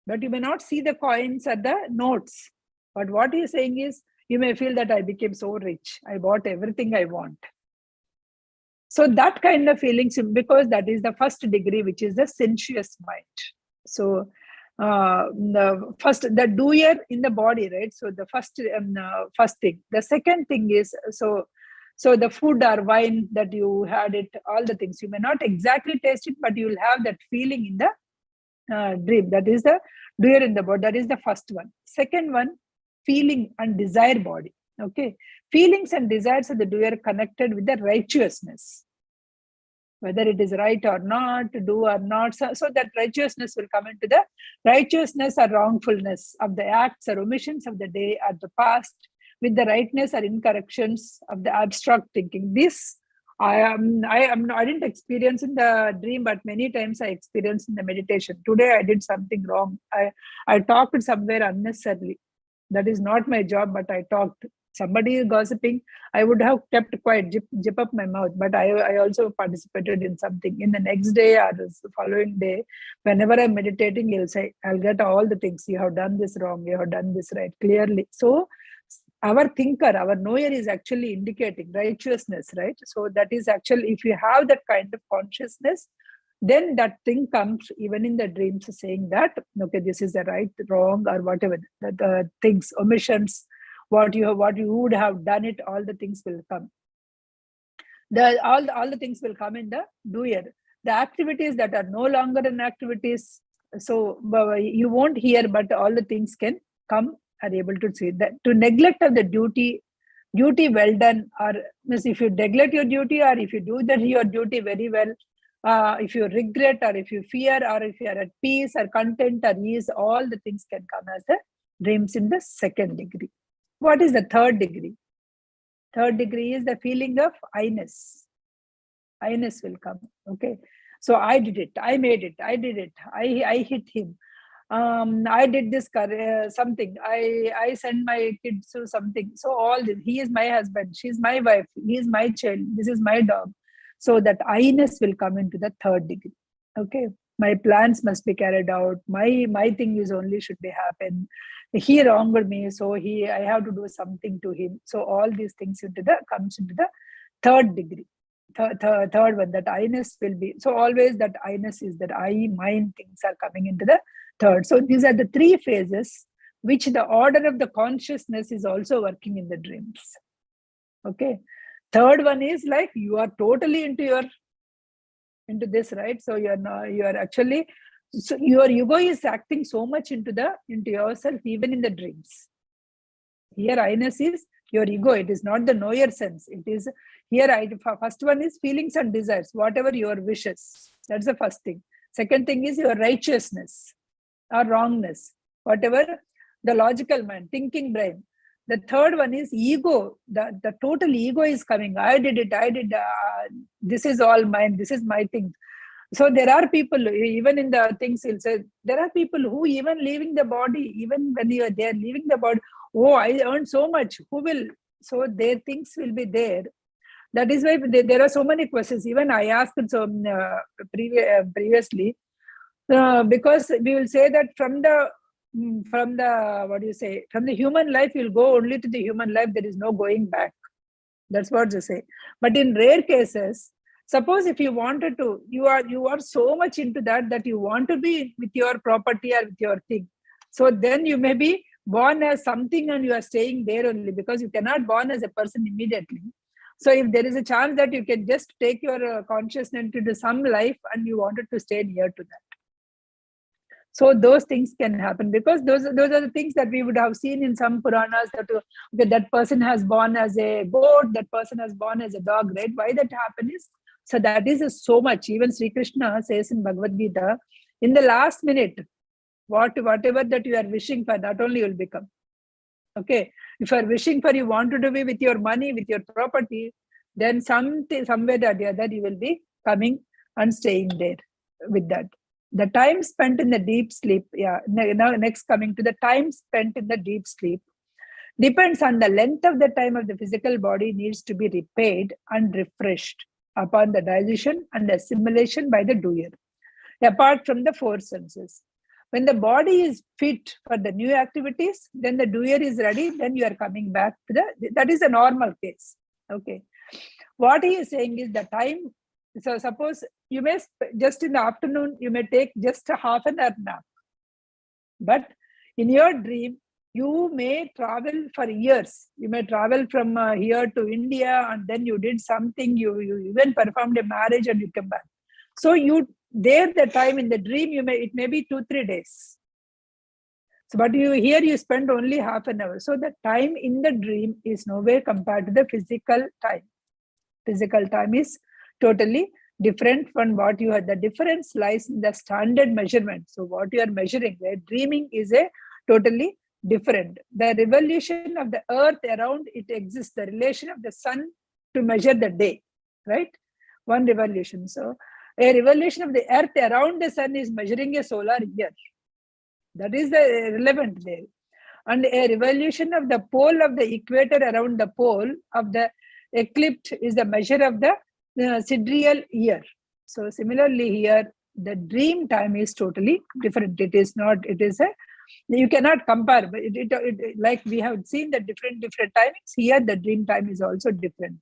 but you may not see the coins or the notes. But what he is saying is, you may feel that I became so rich, I bought everything I want. So that kind of feelings, because that is the first degree, which is the sensuous mind. So the doer in the body, right? So the first thing. The second thing is, so the food or wine that you had it, all the things, you may not exactly taste it, but you will have that feeling in the dream. That is the doer in the body. That is the first one. Second one, feeling and desire body. Okay, feelings and desires of the doer connected with the righteousness, whether it is right or not, to do or not. So that righteousness will come into the righteousness or wrongfulness of the acts or omissions of the day or the past, with the rightness or incorrections of the abstract thinking. This I didn't experience in the dream, but many times I experienced in the meditation. Today I did something wrong. I talked somewhere unnecessarily. That is not my job, but I talked. Somebody is gossiping, I would have kept quiet, zip up my mouth, but I also participated in something. In the next day or the following day, whenever I'm meditating, he'll say, I'll get all the things. You have done this wrong, you have done this right, clearly. So our thinker, our knower is actually indicating righteousness, right? So that is actually, if you have that kind of consciousness, then that thing comes even in the dreams, saying that, okay, this is the right, wrong, or whatever, the things, omissions, what you would have done it, all the things will come. All the things will come in the doer. The activities that are no longer in activities, so you won't hear, but all the things can come, are able to see that. To neglect of the duty well done, or means if you neglect your duty, or if you do your duty very well, if you regret, or if you fear, or if you are at peace or content or ease, all the things can come as the dreams in the second degree. What is the third degree? Third degree is the feeling of I-ness. I-ness will come. Okay. So I did it. I made it. I did it. I hit him. I did this something. I sent my kids to something. So all this. He is my husband. She is my wife. He is my child. This is my dog. So that I-ness will come into the third degree. Okay. My plans must be carried out. My thing is only should be happen. He wronged me, so I have to do something to him. So all these things comes into the third degree. Third one, that I-ness will be. So always that I-ness is that mine things are coming into the third. So these are the three phases which the order of the consciousness is also working in the dreams. Okay. Third one is like you are totally into this, right? So you are actually, so your ego is acting so much into yourself, even in the dreams. Here I-ness is your ego. It is not the knower sense. It is here. First one is feelings and desires, whatever your wishes. That's the first thing. Second thing is your righteousness or wrongness, whatever the logical mind, thinking brain. The third one is ego. The total ego is coming. I did it. This is all mine. This is my thing. So there are people, even in the things he'll say, there are people who even leaving the body, even when you are there, leaving the body, oh, I earned so much. Who will? So their things will be there. That is why there are so many questions. Even I asked previously, because we will say that from the human life, you'll go only to the human life. There is no going back. That's what they say. But in rare cases, suppose if you wanted to, you are so much into that you want to be with your property or with your thing. So then you may be born as something and you are staying there only, because you cannot born as a person immediately. So if there is a chance that you can just take your consciousness into some life and you wanted to stay near to that. So those things can happen, because those are the things that we would have seen in some Puranas, that person has born as a goat, that person has born as a dog, right? Why that happens is, so that is so much. Even Sri Krishna says in Bhagavad Gita, in the last minute, whatever that you are wishing for, that only will become. Okay. If you are wishing for, you want to be with your money, with your property, then somewhere or the other you will be coming and staying there with that. The time spent in the deep sleep, now next coming to the time spent in the deep sleep, depends on the length of the time of the physical body needs to be repaid and refreshed upon the digestion and assimilation by the doer, apart from the four senses. When the body is fit for the new activities, then the doer is ready, then you are coming back to that is a normal case. Okay. What he is saying is the time, so suppose you may, just in the afternoon, you may take just a half an hour nap. But in your dream, you may travel for years. You may travel from here to India, and then you did something, you even performed a marriage and you come back. So the time in the dream, it may be 2-3 days. So, but here you spend only half an hour. So the time in the dream is nowhere compared to the physical time. Physical time is totally different from what you had. The difference lies in the standard measurement. So what you are measuring, where dreaming is a totally different. The revolution of the earth around it exists, the relation of the sun to measure the day, right? One revolution. So a revolution of the earth around the sun is measuring a solar year. That is the relevant there. And a revolution of the pole of the equator around the pole of the eclipse is the measure of the sidereal year. So similarly here, the dream time is totally different. It is not, it is you cannot compare, but like we have seen the different timings, here the dream time is also different.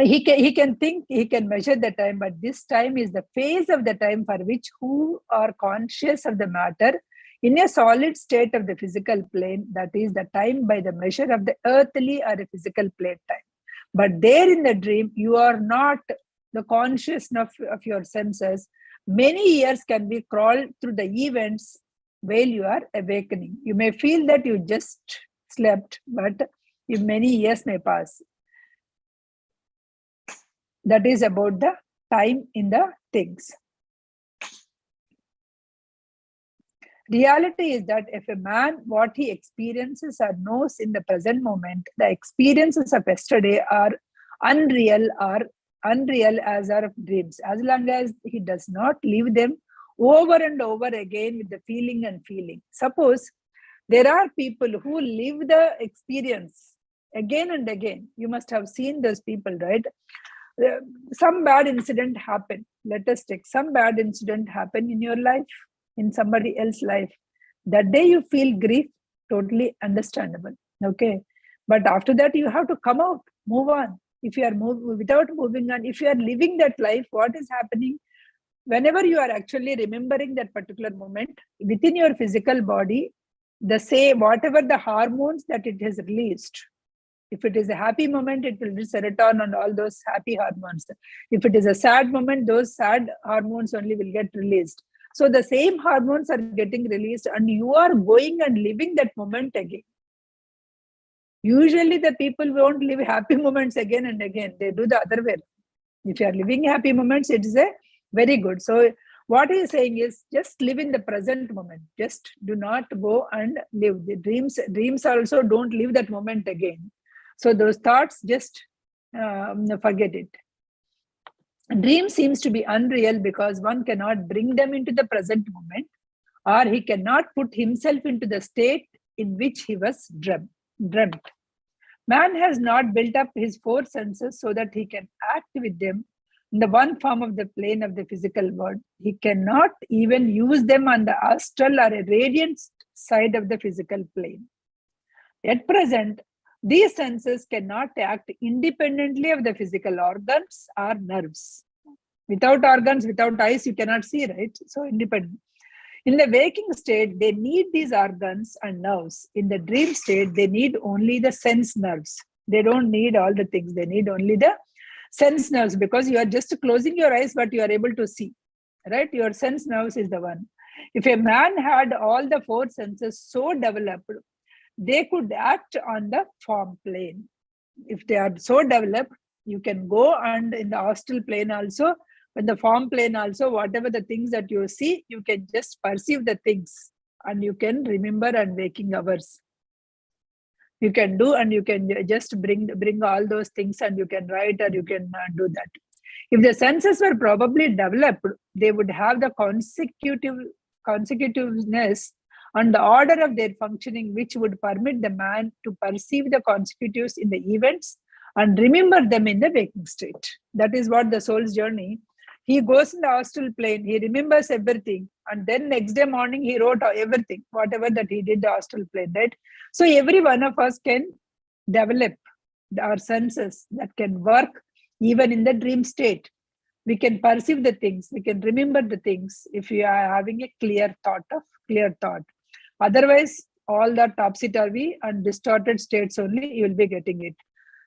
He can think, he can measure the time, but this time is the phase of the time for which who are conscious of the matter in a solid state of the physical plane, that is the time by the measure of the earthly or a physical plane time. But there in the dream, you are not the consciousness of your senses. Many years can be crawled through the events while you are awakening. You may feel that you just slept, but many years may pass. That is about the time in the things. Reality is that if a man, what he experiences or knows in the present moment, the experiences of yesterday are unreal as are dreams, as long as he does not live them over and over again with the feeling and feeling. Suppose there are people who live the experience again and again. You must have seen those people, right? Some bad incident happened. Let us take some bad incident happen in your life, in somebody else's life. That day you feel grief, totally understandable. Okay. But after that, you have to come out, move on. If you are without moving on, if you are living that life, what is happening? Whenever you are actually remembering that particular moment within your physical body, whatever the hormones that it has released. If it is a happy moment, it will be serotonin and all those happy hormones. If it is a sad moment, those sad hormones only will get released. So the same hormones are getting released and you are going and living that moment again. Usually the people won't live happy moments again and again. They do the other way. If you are living happy moments, it is a very good. So what he is saying is just live in the present moment. Just do not go and live. The dreams also don't live that moment again. So those thoughts, just forget it. Dream seems to be unreal because one cannot bring them into the present moment, or he cannot put himself into the state in which he was dreamt. Man has not built up his four senses so that he can act with them in the one form of the plane of the physical world. He cannot even use them on the astral or a radiant side of the physical plane. At present, these senses cannot act independently of the physical organs or nerves. Without organs, without eyes, you cannot see, right? So independent. In the waking state, they need these organs and nerves. In the dream state, they need only the sense nerves. They don't need all the things. They need only the sense nerves because you are just closing your eyes, but you are able to see, right? Your sense nerves is the one. If a man had all the four senses so developed, they could act on the form plane. If they are so developed, you can go and in the astral plane also, in the form plane also, whatever the things that you see, you can just perceive the things and you can remember and waking hours. you can do, and you can just bring all those things, and you can write, or you can do that. If the senses were probably developed, they would have the consecutiveness and the order of their functioning, which would permit the man to perceive the consecutives in the events and remember them in the waking state. That is what the soul's journey. He goes in the astral plane, he remembers everything, and then next day morning he wrote everything, whatever that he did the astral plane, right? So every one of us can develop our senses that can work even in the dream state. We can perceive the things, we can remember the things if we are having a clear thought. Otherwise, all the topsy-turvy and distorted states only you will be getting it.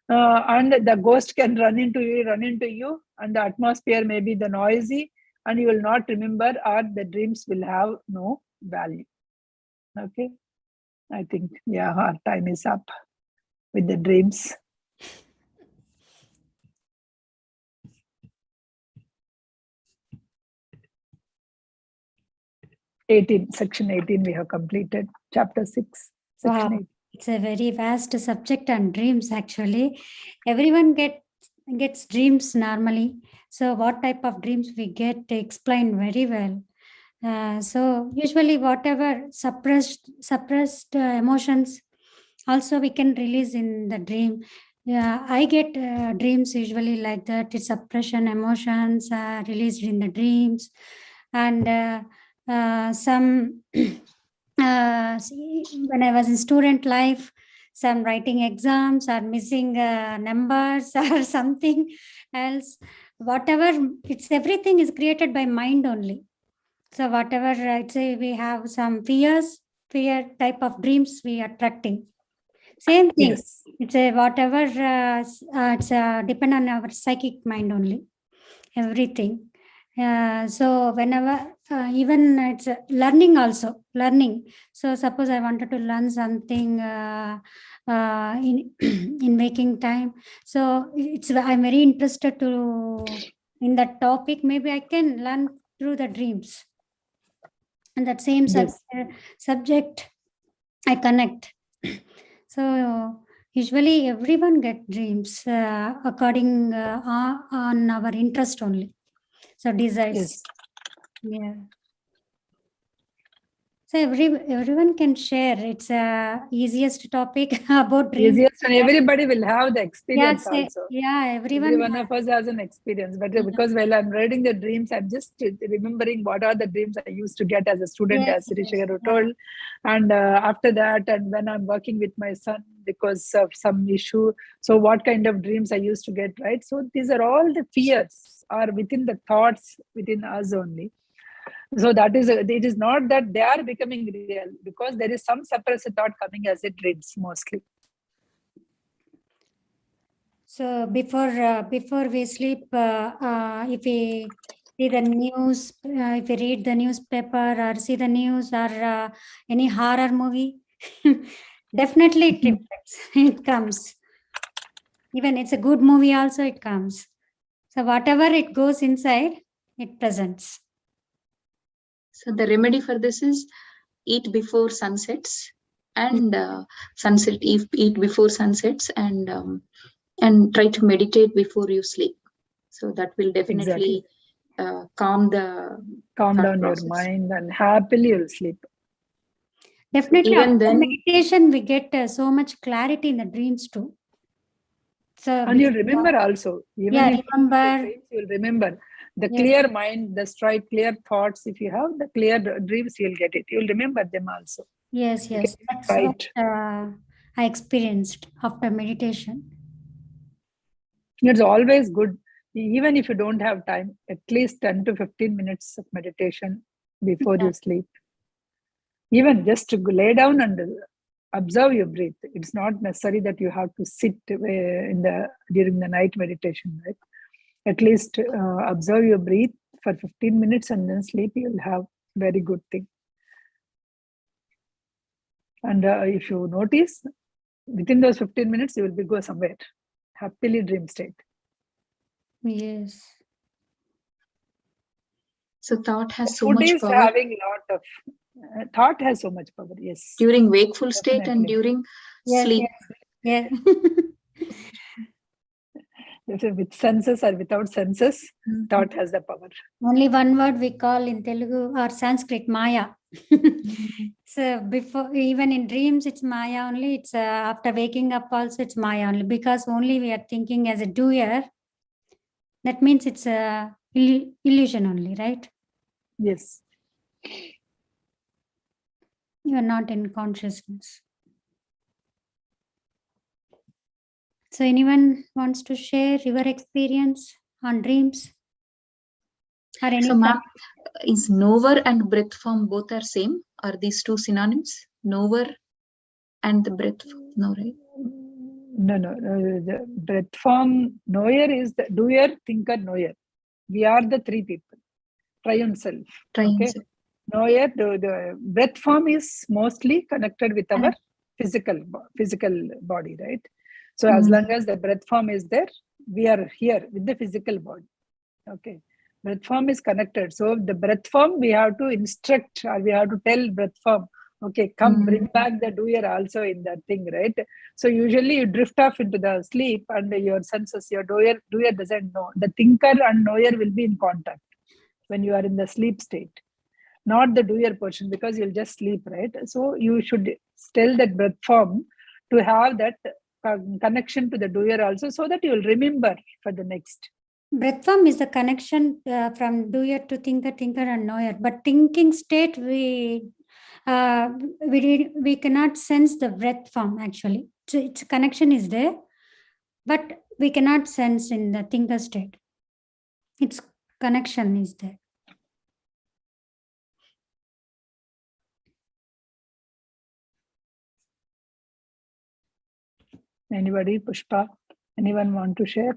And the ghost can run into you, and the atmosphere may be the noisy, and you will not remember, or the dreams will have no value. Okay, I think, yeah, our time is up with the dreams. Section 18 we have completed. Chapter 6, section Wow. 8. It's a very vast subject on dreams, actually. Everyone gets dreams normally. So what type of dreams we get explained very well. So usually whatever suppressed emotions also we can release in the dream. Yeah, I get dreams usually like that. It's suppression emotions released in the dreams, and some when I was in student life, some writing exams or missing numbers or something else. Whatever, it's everything is created by mind only. So whatever, I'd say we have some fear type of dreams we are attracting. Same thing. Yes. It's a whatever, it's depend on our psychic mind only. Everything. So whenever, even it's learning also, learning. So suppose I wanted to learn something in in waking time. So I'm very interested in that topic. Maybe I can learn through the dreams. And that same subject, I connect. So usually everyone get dreams according on our interest only. So desires. Yes. Yeah. So everyone can share. It's easiest topic about dreams. Easiest, and everybody will have the experience also. Yeah, Every one of us has an experience. But because while I'm reading the dreams, I'm just remembering what are the dreams I used to get as a student, as Srishagaru told. And after that, and when I'm working with my son because of some issue, so what kind of dreams I used to get, right? So these are all the fears are within the thoughts within us only. So that is, it is not that they are becoming real, because there is some suppressed thought coming as it dreams mostly. So before we sleep, if we see the news, if we read the newspaper or see the news or any horror movie, definitely it reflects. It comes. Even it's a good movie also, it comes. So whatever it goes inside, it presents. So the remedy for this is eat before sunsets, and eat before sunsets, and try to meditate before you sleep. So that will definitely calm down your mind, and happily you'll sleep. Definitely, even after meditation, we get so much clarity in the dreams too. So and you'll remember also. Even if you'll remember the clear mind, the clear thoughts. If you have the clear dreams, you'll get it. You'll remember them also. Yes. That's what I experienced after meditation. It's always good, even if you don't have time, at least 10 to 15 minutes of meditation before you sleep. Even just to lay down and observe your breath. It's not necessary that you have to sit during the night meditation, right? At least observe your breath for 15 minutes and then sleep. You'll have very good thing. And if you notice, within those 15 minutes, you will go somewhere. Happily dream state. Yes. So thought has so much power. Having a lot of Thought has so much power. Yes. During wakeful state and Definitely. during Yes, sleep. Yeah. With senses or without senses, thought has the power. Only one word we call in Telugu or Sanskrit, Maya. So before, even in dreams, it's Maya only. It's after waking up also, it's Maya only, because only we are thinking as a doer. That means it's a illusion only, right? Yes. You are not in consciousness. So anyone wants to share your experience on dreams? Or any So ma'am, is knower and breath form both are same? Are these two synonyms? Knower and the breath form? No, right? No. The breath form, knower is the doer, thinker, knower. We are the three people. Triune self. Trying. Okay. Knower, the breath form is mostly connected with our physical body, right? So as long as the breath form is there, we are here with the physical body. Okay. Breath form is connected. So the breath form, we have to instruct, or we have to tell breath form, okay, come, bring back the doer also in that thing, right? So usually you drift off into the sleep and your senses, your doer doesn't know. The thinker and knower will be in contact when you are in the sleep state, not the doer portion, because you'll just sleep, right? So you should tell that breath form to have that connection to the doer also, so that you will remember for the next. breath form is the connection from doer to thinker and knower. But thinking state, we cannot sense the breath form actually. So its connection is there, but we cannot sense in the thinker state. Its connection is there. Anybody, Pushpa? Anyone want to share?